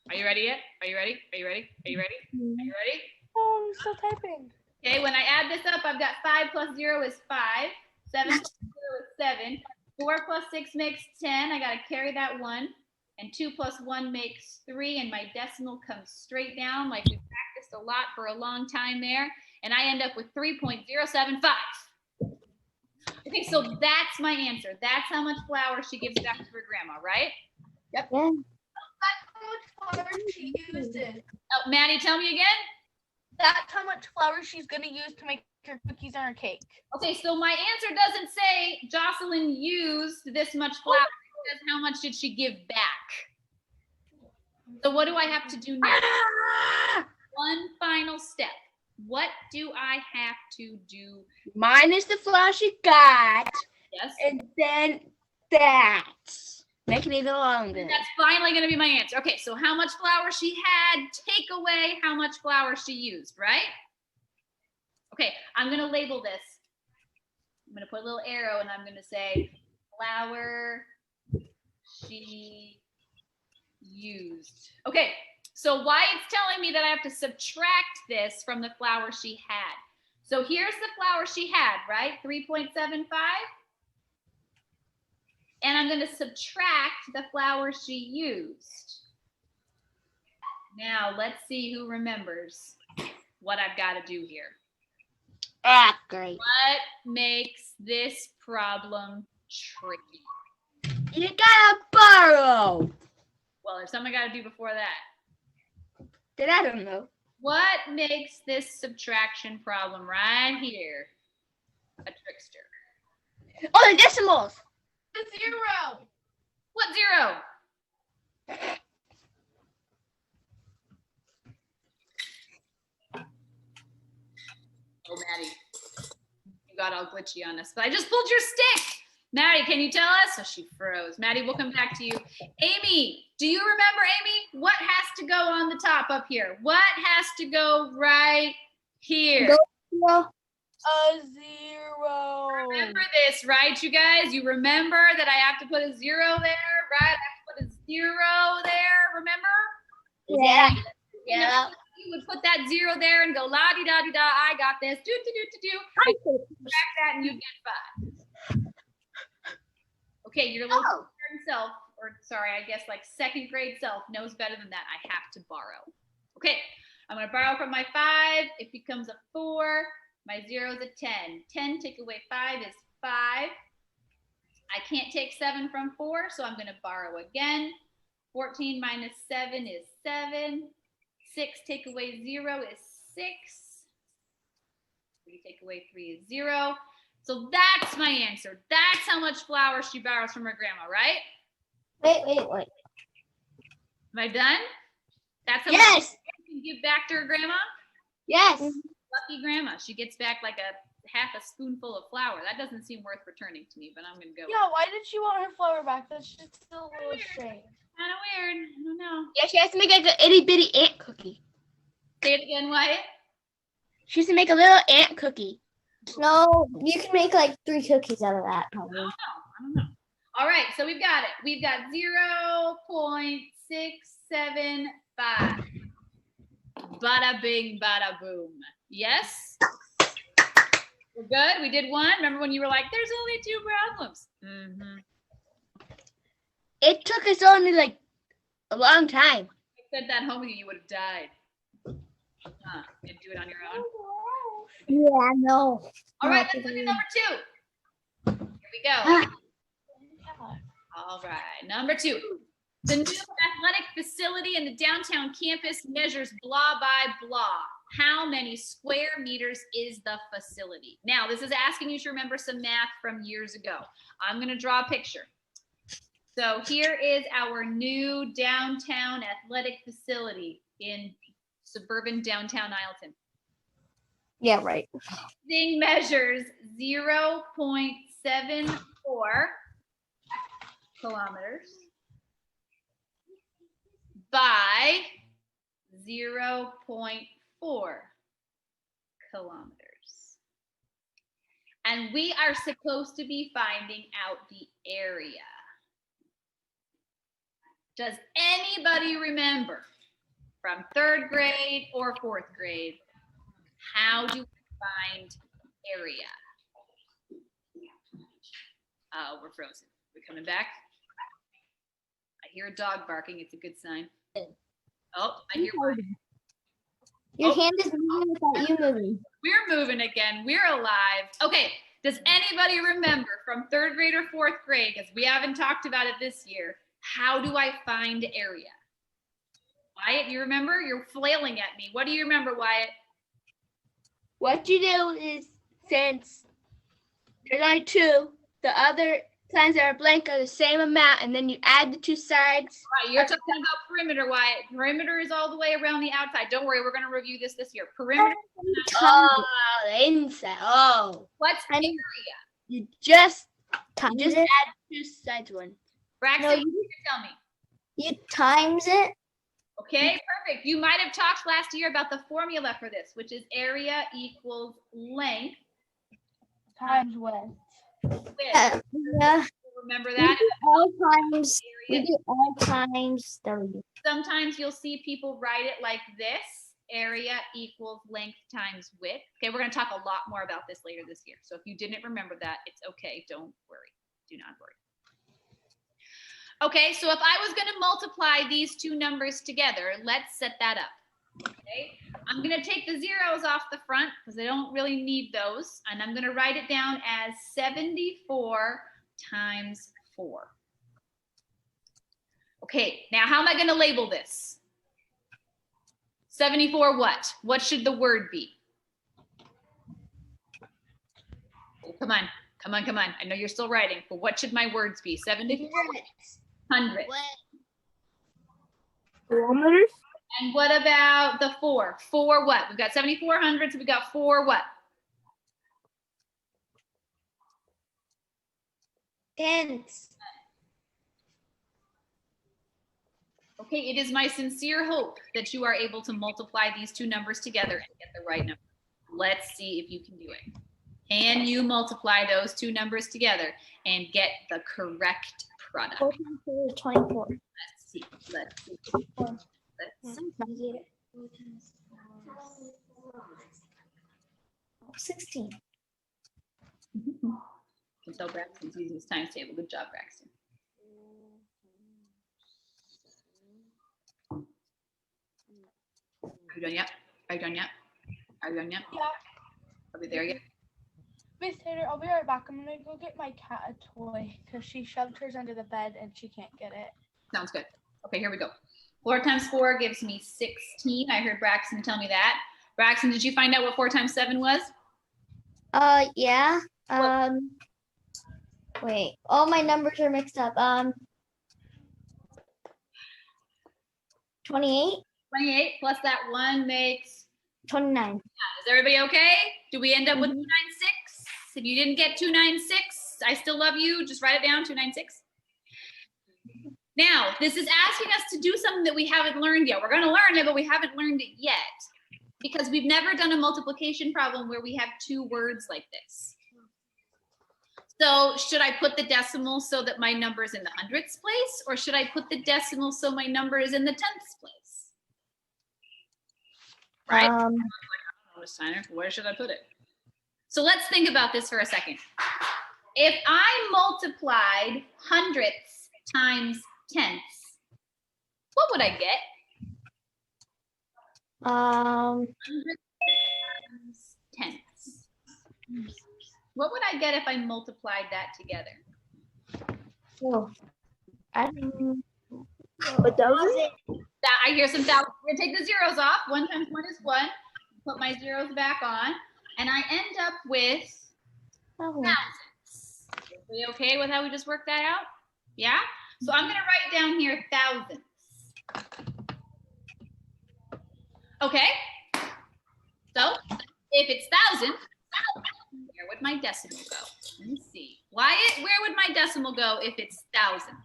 Are you ready yet? Are you ready? Are you ready? Are you ready? Are you ready? oh, I'm still typing. Okay, when I add this up, I've got 5 plus 0 is 5. 7 plus 0 is 7. 4 plus 6 makes 10. I got to carry that 1. And 2 plus 1 makes 3. And my decimal comes straight down like we practiced a lot for a long time there. And I end up with 3.075. Okay, so that's my answer. That's how much flour she gives back to her grandma, right? Yep. Yeah. How much flour she uses. Oh, Maddie, tell me again. That's how much flour she's gonna use to make her cookies and her cake. Okay, so my answer doesn't say Jocelyn used this much flour. It says how much did she give back. So what do I have to do now? One final step. What do I have to do? Minus the flour she got, Yes. and then that. Make it even longer. That's finally going to be my answer. Okay, so how much flour she had, take away how much flour she used, right? Okay, I'm going to label this. I'm going to put a little arrow and I'm going to say flour she used. Okay, so Wyatt's telling me that I have to subtract this from the flour she had. So here's the flour she had, right? 3.75. And I'm going to subtract the flour she used. Now, let's see who remembers what I've got to do here. Ah, great. What makes this problem tricky? You gotta borrow. Well, there's something I got to do before that. Then I don't know. What makes this subtraction problem right here a trickster? Oh, the decimals. The 0. What 0? Oh, Maddie, you got all glitchy on us, but I just pulled your stick. Maddie, can you tell us? Oh, she froze. Maddie, we'll come back to you. Amy, do you remember, Amy? What has to go on the top up here? What has to go right here? Well, A 0. Remember this, right, you guys? You remember that I have to put a 0 there, right? I have to put a 0 there, remember? yeah. Yeah. You would put that 0 there and go la-di-da-di-da, I got this, do-do-do-do-do. Subtract that and you get 5. Okay, your little kindergarten self, or sorry, I guess like second grade self knows better than that. I have to borrow. Okay, I'm gonna borrow from my 5. It becomes a 4. My 0 is a 10. 10 take away 5 is 5. I can't take 7 from 4, so I'm going to borrow again. 14 minus 7 is 7. 6 take away 0 is 6. 3 take away 3 is 0. So that's my answer. That's how much flour she borrows from her grandma, right? Wait. Am I done? That's how Yes. much she can give back to her grandma? Yes. Lucky grandma. She gets back like a half a spoonful of flour. That doesn't seem worth returning to me, but I'm going to go. Yeah, why did she want her flour back? That's just still a little strange. Kind of weird. I don't know. Yeah, she has to make like an itty bitty ant cookie. Say it again, Wyatt. She has to make a little ant cookie. No, you can make like 3 cookies out of that, probably. I don't know. All right, so we've got it. We've got 0.675. Bada bing, bada boom. Yes? We're good? We did one? Remember when you were like, there's only 2 problems? Mm-hmm. It took us only like a long time. If I said that home with you would have died. You do it on your own. Yeah, no. All right, let's look at number 2. Here we go. All right, number 2. The new athletic facility in the downtown campus measures blah by blah. How many square meters is the facility? Now, this is asking you to remember some math from years ago. I'm going to draw a picture. So here is our new downtown athletic facility in suburban downtown Isleton. Yeah, right. Thing measures 0.74 kilometers by 0.4 kilometers. And we are supposed to be finding out the area. Does anybody remember from 3rd grade or 4th grade, how do we find area? Oh, we're frozen. We're coming back. I hear a dog barking. It's a good sign. Oh, I hear one. Your hand is moving without you moving. We're moving again. We're alive. Okay. Does anybody remember from 3rd grade or 4th grade, because we haven't talked about it this year, how do I find area? Wyatt, you remember? You're flailing at me. What do you remember, Wyatt? What you do is, since there's only 2, the other signs that are blank are the same amount, and then you add the 2 sides. Right, you're talking about perimeter, Wyatt. Perimeter is all the way around the outside. Don't worry, we're going to review this year. Perimeter. Oh, the inside. Oh, What's area? you just Times add it. 2 sides one. Braxton, No, you tell me. You times it. Okay, perfect. You might have talked last year about the formula for this, which is area equals length Times width. width. Yeah. Remember We that? do all times. We Area. do all times W. Sometimes you'll see people write it like this: area equals length times width. Okay, we're going to talk a lot more about this later this year. So if you didn't remember that, it's okay. Don't worry. Do not worry. Okay, so if I was going to multiply these 2 numbers together, let's set that up. Okay, I'm going to take the zeros off the front because I don't really need those. And I'm going to write it down as 74 times 4. Okay, now how am I going to label this? 74 what? What should the word be? Oh, come on, come on, come on. I know you're still writing, but what should my words be? 74, 100. Kilometers? And what about the 4? 4 what? We've got 7,400, so we got 4 what? Tens. Okay, it is my sincere hope that you are able to multiply these 2 numbers together and get the right number. Let's see if you can do it. Can you multiply those 2 numbers together and get the correct product? 4 times 4 is 24. Let's see. Let's see. Let's see. 16. Can tell Braxton's using his times table. Good job, Braxton. Are you done yet? Are you done yet? Are you done yet? Yeah. Are we there yet? Miss Taylor, I'll be right back. I'm gonna go get my cat a toy because she shoved hers under the bed and she can't get it. Sounds good. Okay, here we go. 4 times 4 gives me 16. I heard Braxton tell me that. Braxton, did you find out what 4 times 7 was? Yeah. Wait. All my numbers are mixed up. 28, 28 plus that 1 makes, 29. is everybody okay? Do we end up with 296? If you didn't get 296, I still love you. Just write it down, 296. Now, this is asking us to do something that we haven't learned yet. We're going to learn it, but we haven't learned it yet because we've never done a multiplication problem where we have 2 words like this. So should I put the decimal so that my number is in the hundredths place, or should I put the decimal so my number is in the tenths place? Right? Miss Tyner. Where should I put it? So let's think about this for a second. If I multiplied hundredths times tenths, what would I get? Hundredths times tenths. What would I get if I multiplied that together? Oh, I I hear some thousands. We're gonna take the zeros off. 1 times 1 is 1. Put my zeros back on, and I end up with thousands. Are we okay with how we just worked that out? Yeah? So I'm gonna write down here thousands. Okay? So if it's thousands, where would my decimal go? Let me see. Wyatt, where would my decimal go if it's thousands?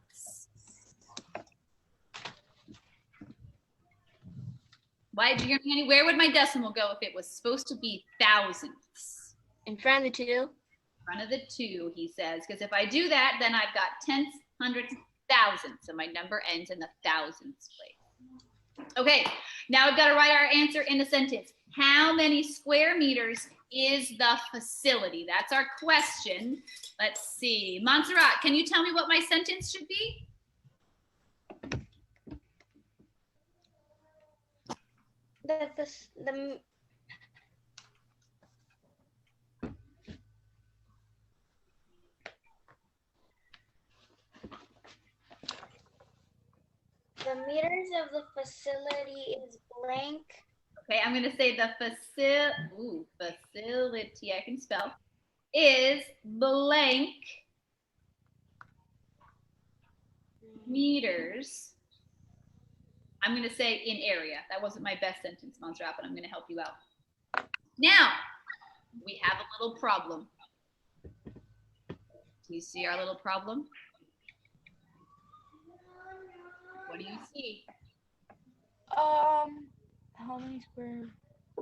Wyatt, where would my decimal go if it was supposed to be thousands? In front of the 2. In front of the 2, he says, because if I do that, then I've got tenths, hundredths, thousands. So my number ends in the thousands place. Okay, now I've got to write our answer in a sentence. How many square meters is the facility? That's our question. Let's see. Montserrat, can you tell me what my sentence should be? The meters of the facility is blank. Okay, I'm going to say the facility, I can spell, is blank meters. I'm going to say in area. That wasn't my best sentence, Montserrat, but I'm going to help you out. Now, we have a little problem. Do you see our little problem? What do you see? How many square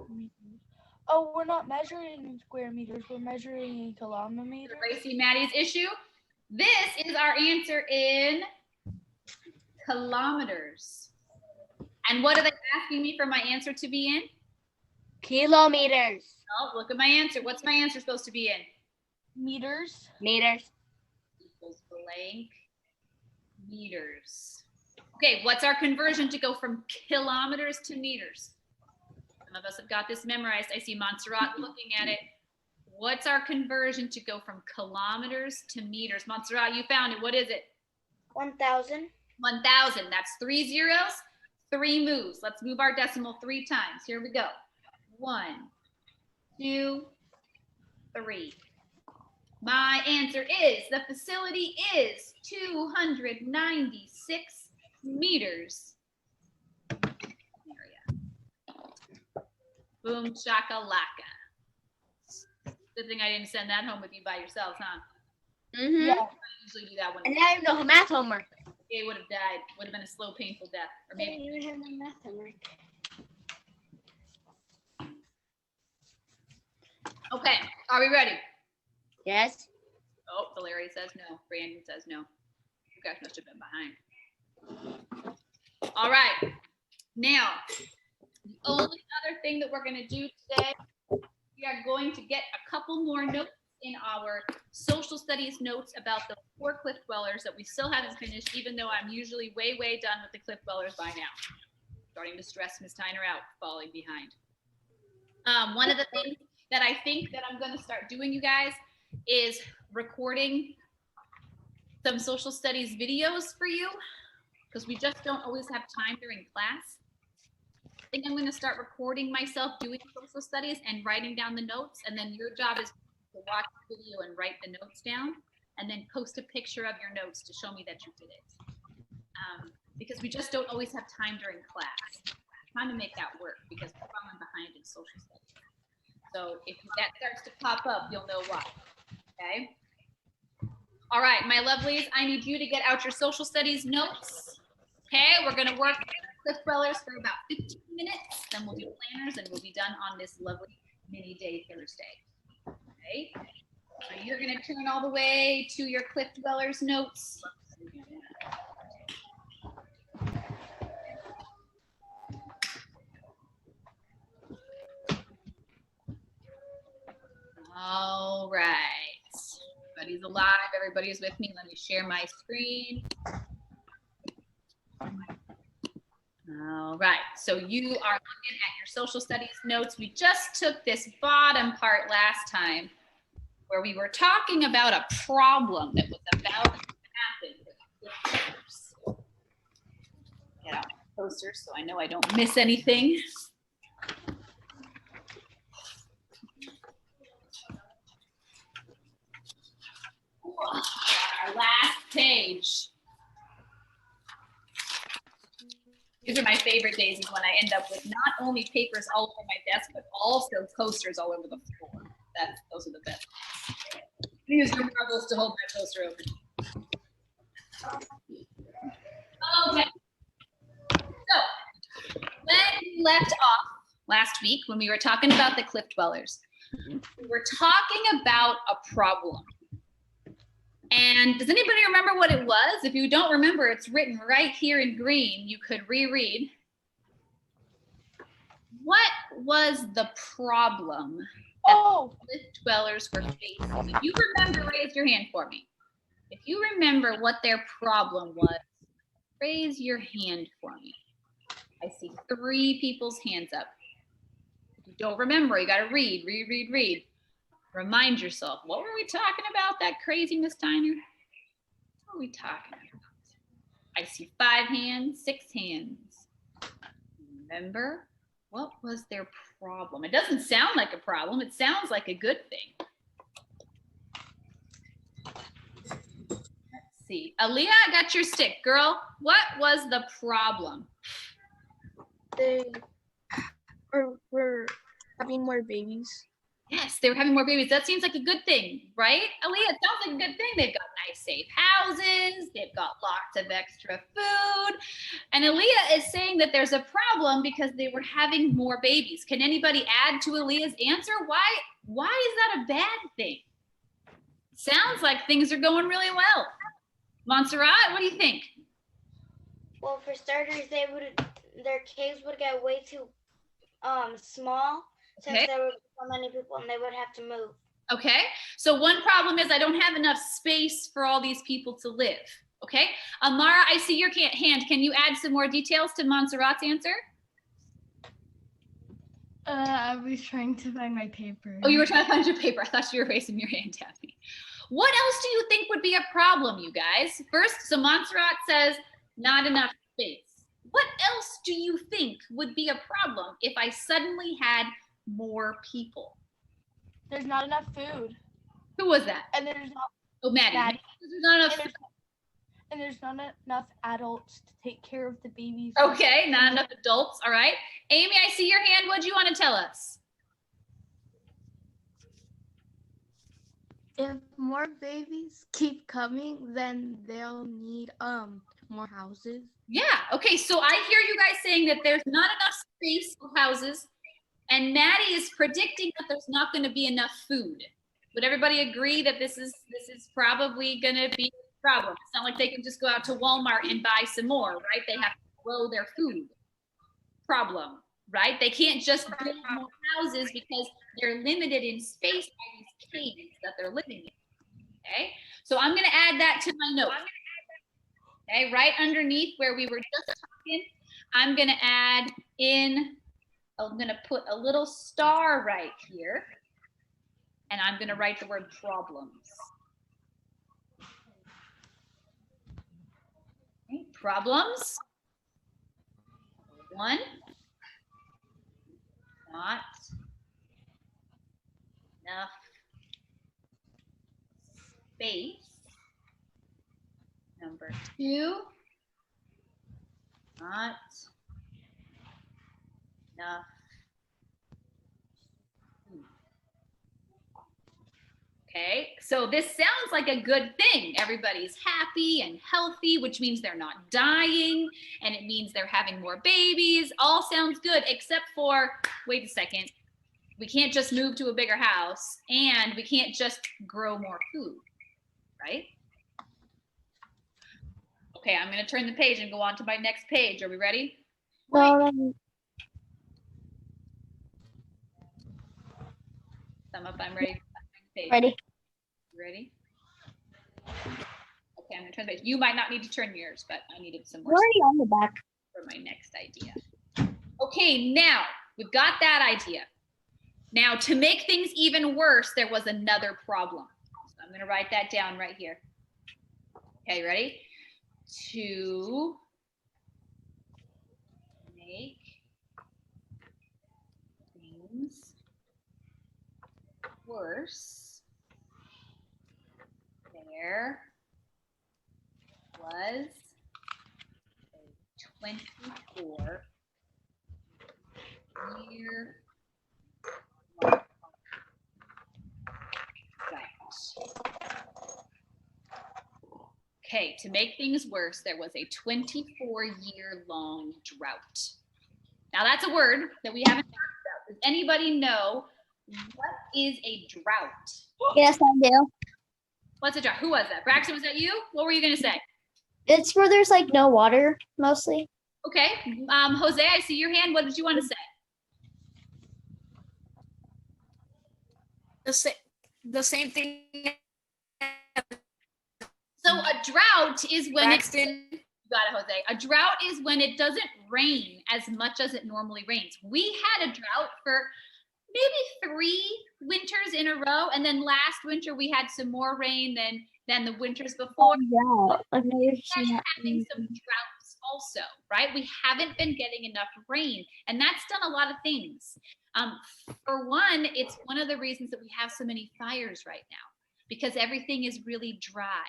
meters? Oh, we're not measuring in square meters. We're measuring in kilometers. Everybody see Maddie's issue? This is our answer in kilometers. And what are they asking me for my answer to be in? Kilometers. Oh, look at my answer. What's my answer supposed to be in? Meters. Meters. Equals blank meters. Okay, what's our conversion to go from kilometers to meters? Some of us have got this memorized. I see Montserrat looking at it. What's our conversion to go from kilometers to meters? Montserrat, you found it. What is it? 1,000. 1,000. That's 3 zeros, 3 moves. Let's move our decimal 3 times. Here we go. 1, 2, 3. My answer is, the facility is 296 meters. Area. Boom shakalaka. Good thing I didn't send that home with you by yourselves, huh? Mm-hmm. Yeah. I usually do that one. And I have no math homework. It would have died. Would have been a slow, painful death. Or maybe. You have the math homework. Okay, are we ready? Yes. Oh, Valeria says no. Brandon says no. You guys must have been behind. All right. Now, the only other thing that we're going to do today, we are going to get a couple more notes in our social studies notes about the 4 cliff dwellers that we still haven't finished, even though I'm usually way, way done with the cliff dwellers by now. Starting to stress Miss Tyner out, falling behind. One of the things that I think that I'm going to start doing, you guys, is recording some social studies videos for you, because we just don't always have time during class. I think I'm going to start recording myself doing social studies and writing down the notes, and then your job is to watch the video and write the notes down, and then post a picture of your notes to show me that you did it. Because we just don't always have time during class. I'm trying to make that work because we're falling behind in social studies. So if that starts to pop up, you'll know why. Okay. All right, my lovelies, I need you to get out your social studies notes. Okay, we're gonna work cliff dwellers for about 15 minutes, then we'll do planners and we'll be done on this lovely mini day Thursday. Okay, so you're gonna turn all the way to your cliff dwellers notes. All right. Everybody's alive. Everybody's with me. Let me share my screen. All right. So you are looking at your social studies notes. We just took this bottom part last time where we were talking about a problem that was about to happen. Get out my poster so I know I don't miss anything. Our last page. These are my favorite days is when I end up with not only papers all over my desk, but also posters all over the floor. Those are the best. Use your marbles to hold my poster open. Okay. So, when we left off last week, when we were talking about the cliff dwellers, we were talking about a problem. And does anybody remember what it was? If you don't remember, it's written right here in green. You could reread. What was the problem that the cliff dwellers were facing? If you remember, raise your hand for me. If you remember what their problem was, raise your hand for me. I see 3 people's hands up. If you don't remember, you got to read. Remind yourself, what were we talking about, that crazy Miss Tyner? What were we talking about? I see 5 hands, 6 hands. Remember, what was their problem? It doesn't sound like a problem. It sounds like a good thing. Let's see. Aaliyah, I got your stick. Girl, what was the problem? They were having more babies. Yes, they were having more babies. That seems like a good thing, right? Aaliyah, it sounds like a good thing. They've got nice, safe houses. They've got lots of extra food. And Aaliyah is saying that there's a problem because they were having more babies. Can anybody add to Aaliyah's answer? Why is that a bad thing? Sounds like things are going really well. Montserrat, what do you think? Well, for starters, their caves would get way too small since Okay. there were so many people and they would have to move. Okay, so one problem is I don't have enough space for all these people to live. Okay, Amara, I see your hand. Can you add some more details to Montserrat's answer? I was trying to find my paper. Oh, you were trying to find your paper. I thought you were raising your hand at me. What else do you think would be a problem, you guys? First, so Montserrat says not enough space. What else do you think would be a problem if I suddenly had more people? There's not enough food. Who was that? And there's not Oh, Maddie. Maddie. There's not enough food. and there's not enough adults to take care of the babies. Okay, not enough adults. All right. Amy, I see your hand. What do you want to tell us? If more babies keep coming, then they'll need more houses. Yeah. Okay. So I hear you guys saying that there's not enough space for houses, and Maddie is predicting that there's not going to be enough food. Would everybody agree that this is probably going to be a problem? It's not like they can just go out to Walmart and buy some more, right? They have to grow their food. Problem, right? They can't just build more houses because they're limited in space by these caves that they're living in. Okay. So I'm going to add that to my notes. Okay, right underneath where we were just talking, I'm going to add in, I'm going to put a little star right here, and I'm going to write the word problems. Okay, problems. 1, not enough space. Number 2, not enough food. Okay, so this sounds like a good thing. Everybody's happy and healthy, which means they're not dying, and it means they're having more babies. All sounds good, except for, wait a second, we can't just move to a bigger house, and we can't just grow more food, right? Okay, I'm going to turn the page and go on to my next page. Are we ready? Sum up, I'm ready. page. Ready? Ready? Okay, I'm gonna turn the page. You might not need to turn yours, but I needed some We're more already on the back. for my next idea. Okay, now we've got that idea. Now to make things even worse, there was another problem. So I'm gonna write that down right here. Okay, ready? To make things worse, there was a 24-year long drought. Okay, to make things worse, there was a 24-year-long drought. Now that's a word that we haven't talked about. Does anybody know what is a drought? Yes, I do. What's a drought? Who was that? Braxton, was that you? What were you gonna say? It's where there's like no water mostly. Okay, Jose, I see your hand. What did you want to say? The same thing. So a drought is when Braxton. You got it, Jose. A drought is when it doesn't rain as much as it normally rains. We had a drought for maybe 3 winters in a row, and then last winter we had some more rain than the winters before. Yeah, I've never We're seen that. having some droughts also, right? We haven't been getting enough rain, and that's done a lot of things. For one, it's one of the reasons that we have so many fires right now, because everything is really dry.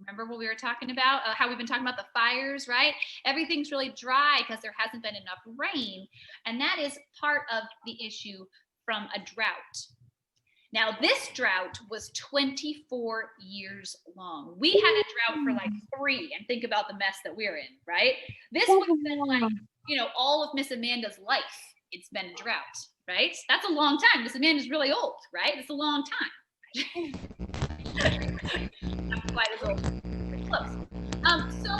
Remember what we were talking about, how we've been talking about the fires, right? Everything's really dry because there hasn't been enough rain. And that is part of the issue from a drought. Now, this drought was 24 years long. We had a drought for like 3, and think about the mess that we're in, right? This would have been like, all of Miss Amanda's life. It's been a drought, right? That's a long time. Miss Amanda's really old, right? It's a long time. Not quite as old, but close. So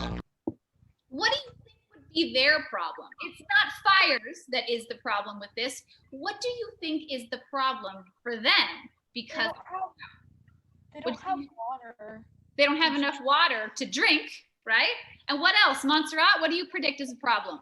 what do you think would be their problem? It's not fires that is the problem with this. What do you think is the problem for them? Because They don't have water. they don't have enough water to drink, right? And what else? Montserrat, what do you predict is a problem?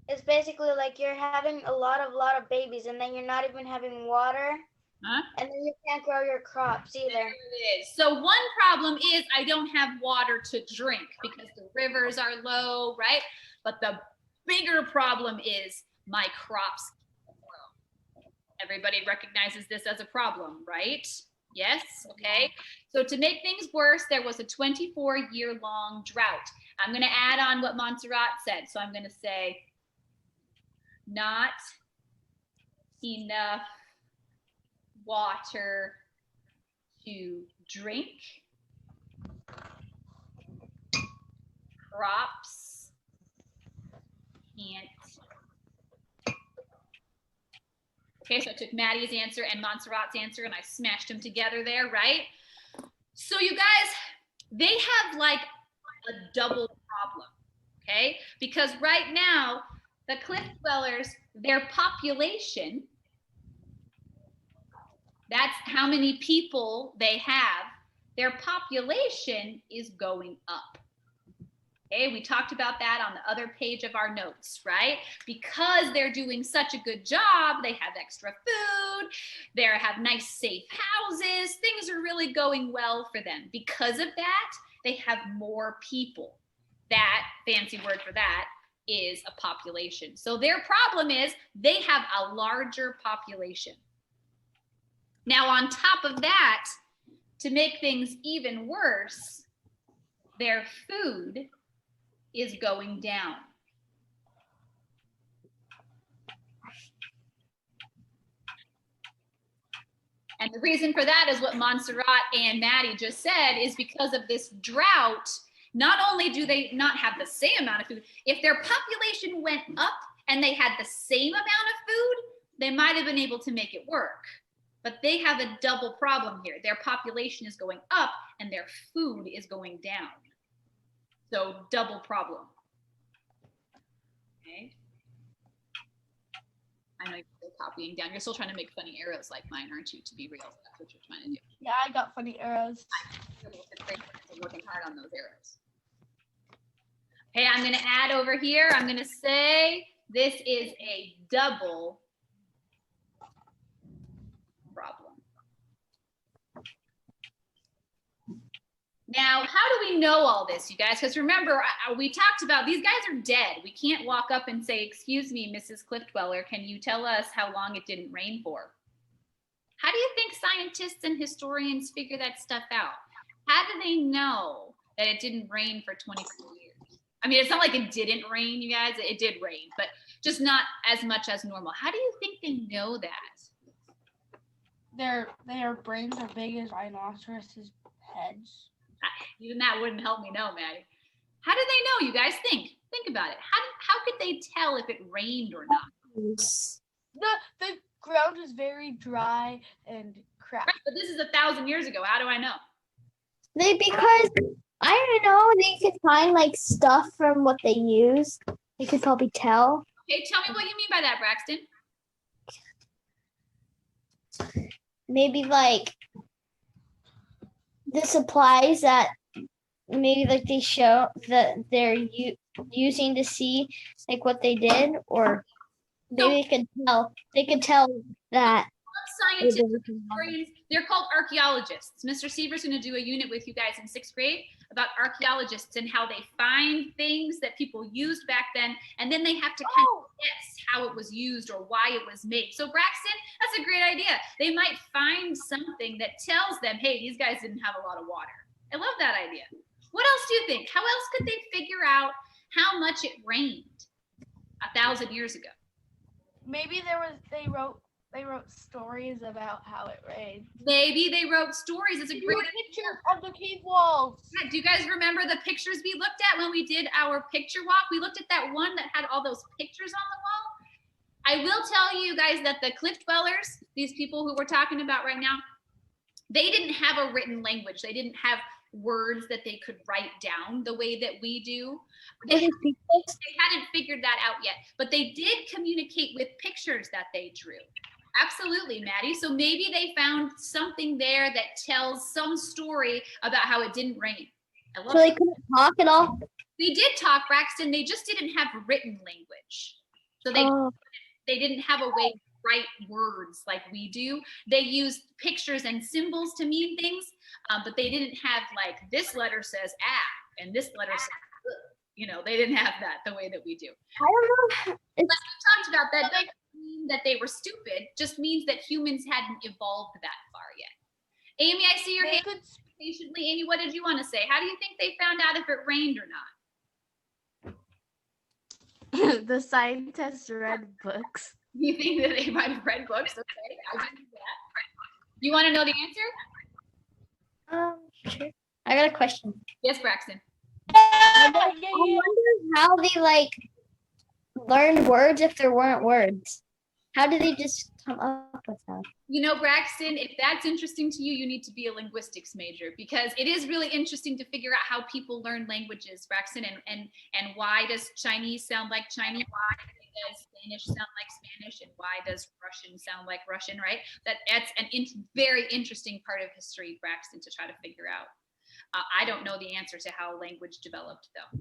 It's basically like you're having a lot of babies, and then you're not even having water, Huh? and then you can't grow your crops either. There it is. So one problem is I don't have water to drink because the rivers are low, right? But the bigger problem is my crops can't grow. Everybody recognizes this as a problem, right? Yes, okay. So to make things worse, there was a 24-year-long drought. I'm gonna add on what Montserrat said. So I'm gonna say, not enough water to drink. Crops can't. Okay, so I took Maddie's answer and Montserrat's answer and I smashed them together there, right? So you guys, they have like a double problem, okay? Because right now, the cliff dwellers, their population, that's how many people they have, their population is going up. Okay, we talked about that on the other page of our notes, right? Because they're doing such a good job, they have extra food, they have nice safe houses, things are really going well for them. Because of that, they have more people. That, fancy word for that, is a population. So their problem is they have a larger population. Now, on top of that, to make things even worse, their food is going down. And the reason for that is what Montserrat and Maddie just said, is because of this drought. Not only do they not have the same amount of food, if their population went up and they had the same amount of food, they might have been able to make it work. But they have a double problem here. Their population is going up and their food is going down. So double problem. Okay. I know you're still copying down. You're still trying to make funny arrows like mine, aren't you? To be real, that's what you're trying to do. Yeah, I got funny arrows. You're working hard on those arrows. Okay, I'm going to add over here. I'm going to say this is a double problem. Now, how do we know all this, you guys? Because remember, we talked about these guys are dead. We can't walk up and say, excuse me, Mrs. Cliff Dweller, can you tell us how long it didn't rain for? How do you think scientists and historians figure that stuff out? How do they know that it didn't rain for 24 years? I mean, it's not like it didn't rain, you guys. It did rain, but just not as much as normal. How do you think they know that? Their brains are big as rhinoceroses' heads. Even that wouldn't help me know, Maddie. How do they know, you guys? Think about it. How could they tell if it rained or not? The ground is very dry and crap. Right, but this is 1,000 years ago. How do I know? Because I don't know, they could find like stuff from what they use. They could probably tell. Okay, tell me what you mean by that, Braxton. Maybe like the supplies that maybe like they show that they're using to see like what they did, or maybe they could tell that. Scientists, historians, they're called archaeologists. Mr. Seaver's going to do a unit with you guys in 6th grade about archaeologists and how they find things that people used back then, and then they have to kind of guess how it was used or why it was made. So Braxton, that's a great idea. They might find something that tells them, hey, these guys didn't have a lot of water. I love that idea. What else do you think? How else could they figure out how much it rained 1,000 years ago? Maybe they wrote stories about how it rained. Maybe they wrote stories. It's a great picture of the cave walls. Yeah, do you guys remember the pictures we looked at when we did our picture walk? We looked at that one that had all those pictures on the wall. I will tell you guys that the Cliff Dwellers, these people who we're talking about right now, they didn't have a written language. They didn't have words that they could write down the way that we do. They hadn't figured that out yet, but they did communicate with pictures that they drew. Absolutely, Maddie. So maybe they found something there that tells some story about how it didn't rain. So they couldn't talk at all? They did talk, Braxton. They just didn't have written language. So they didn't have a way to write words like we do. They used pictures and symbols to mean things, but they didn't have like this letter says ah and this letter says ugh. You know, they didn't have that the way that we do. I don't know. Like we talked about, that doesn't mean that they were stupid, just means that humans hadn't evolved that far yet. Amy, I see your hand patiently. Amy, what did you want to say? How do you think they found out if it rained or not? The scientists read books. You think that they might have read books? Okay, I can do that. You want to know the answer? Sure. I got a question. Yes, Braxton. I wonder how they like learn words if there weren't words. How did they just come up with that? You know, Braxton, if that's interesting to you, you need to be a linguistics major, because it is really interesting to figure out how people learn languages, Braxton, and why does Chinese sound like Chinese? Why does Spanish sound like Spanish? And why does Russian sound like Russian, right? That's an very interesting part of history, Braxton, to try to figure out. I don't know the answer to how language developed, though.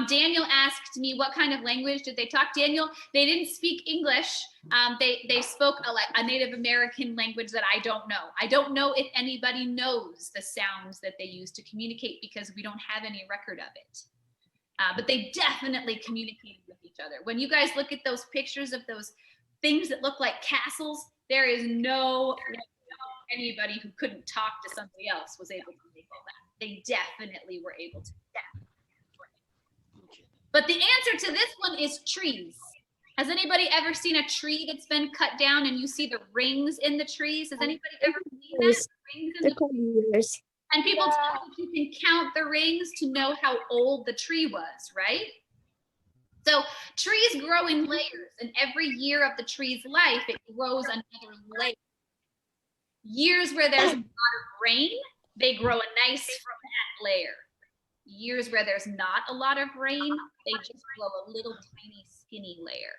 Daniel asked me, what kind of language did they talk? Daniel, they didn't speak English. They spoke a Native American language that I don't know. I don't know if anybody knows the sounds that they use to communicate, because we don't have any record of it. But they definitely communicated with each other. When you guys look at those pictures of those things that look like castles, there is no anybody who couldn't talk to somebody else was able to make all that. They definitely were able to. But the answer to this one is trees. Has anybody ever seen a tree that's been cut down and you see the rings in the trees? Has anybody ever seen that? Rings in the trees? And people tell you can count the rings to know how old the tree was, right? So trees grow in layers, and every year of the tree's life, it grows another layer. Years where there's a lot of rain, they grow a nice flat layer. Years where there's not a lot of rain, they just grow a little tiny skinny layer.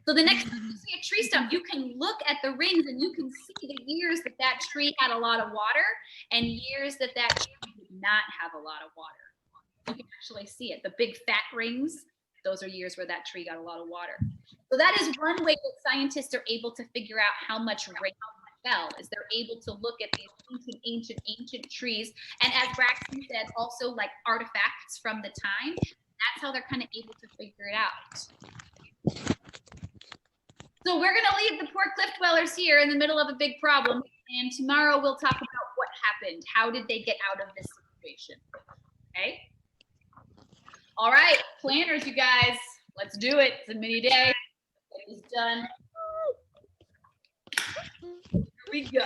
So the next time you see a tree stump, you can look at the rings and you can see the years that that tree had a lot of water and years that that tree did not have a lot of water. You can actually see it. The big fat rings, those are years where that tree got a lot of water. So that is one way that scientists are able to figure out how much rain fell, is they're able to look at these ancient trees. And as Braxton said, also like artifacts from the time. That's how they're kind of able to figure it out. So we're gonna leave the poor cliff dwellers here in the middle of a big problem. And tomorrow we'll talk about what happened. How did they get out of this situation? Okay. All right, planners, you guys, let's do it. It's a mini day. It is done. Here we go.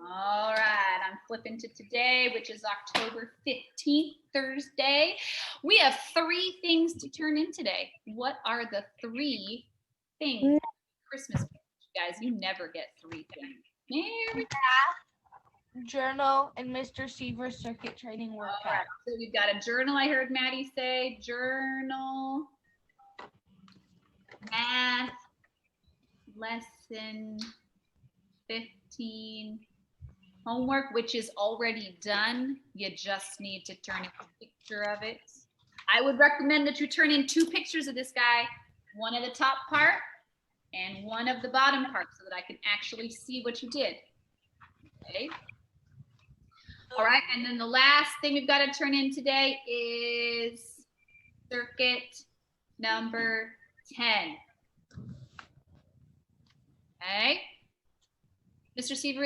All right, I'm flipping to today, which is October 15th, Thursday. We have 3 things to turn in today. What are the 3 things? Christmas, you guys, you never get 3 things. Merry Journal and Mr. Seaver's circuit training All workout. right, so we've got a journal. I heard Maddie say journal, math, lesson 15, homework, which is already done. You just need to turn in a picture of it. I would recommend that you turn in 2 pictures of this guy, one of the top part and one of the bottom part so that I can actually see what you did. Okay. All right, and then the last thing we've got to turn in today is circuit number 10. Okay. Mr. Seaver,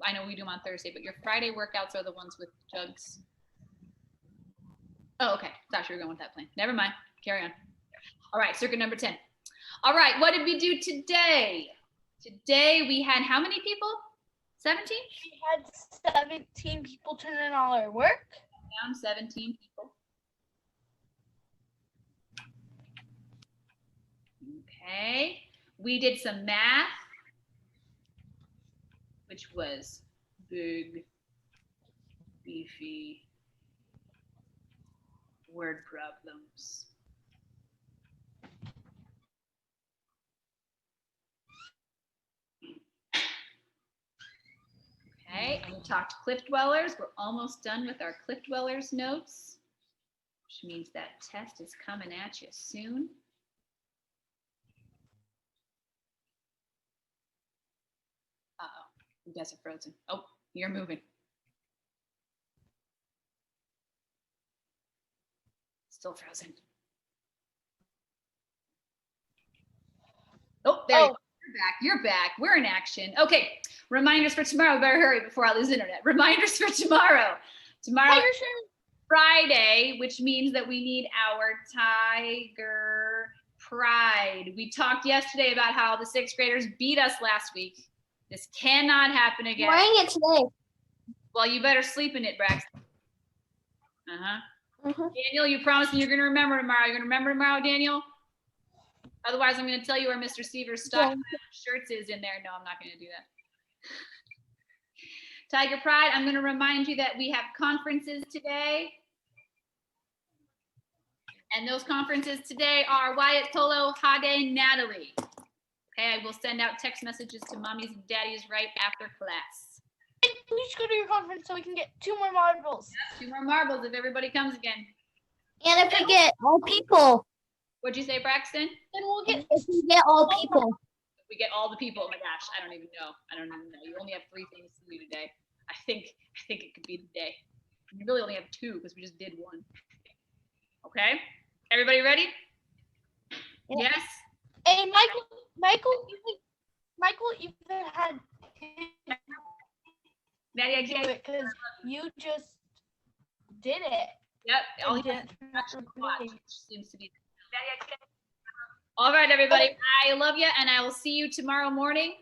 I know we do them on Thursday, but your Friday workouts are the ones with jugs. Oh, okay. Thought you were going with that plan. Never mind. Carry on. All right, circuit number 10. All right, what did we do today? Today we had how many people? 17? We had 17 people turn in all our work. Down 17 people. Okay. We did some math, which was big, beefy word problems. Okay, and we talked cliff dwellers. We're almost done with our cliff dwellers notes, which means that test is coming at you soon. Uh-oh, you guys are frozen. Oh, you're moving. Still frozen. Oh, there you go. You're back. You're back. We're in action. Okay. Reminders for tomorrow. Better hurry before I lose internet. Reminders for tomorrow. Tomorrow is Friday, which means that we need our Tiger Pride. We talked yesterday about how the 6th graders beat us last week. This cannot happen again. I'm wearing it today. Well, you better sleep in it, Braxton. Daniel, you promised me you're going to remember tomorrow. You're going to remember tomorrow, Daniel? Otherwise, I'm going to tell you where Mr. Seaver's stock shirts is in there. No, I'm not going to do that. Tiger Pride, I'm going to remind you that we have conferences today. And those conferences today are Wyatt, Tolo, Hade, Natalie. Okay, I will send out text messages to mommies and daddies right after class. We should go to your conference so we can get 2 more marbles. Yep, 2 more marbles if everybody comes again. And if we get all people. What'd you say, Braxton? Then we'll get. If we get all people. If we get all the people, oh my gosh, I don't even know. You only have 3 things to do today. I think it could be the day. You really only have 2 because we just did 1. Okay, everybody ready? Yeah. Yes. Hey, Michael even had Maddie, I do can't. it because you just did it. Yep. All You you have didn't to actually watch, really- which seems to be. Maddie, I can't. All right, everybody. I love you, and I will see you tomorrow morning.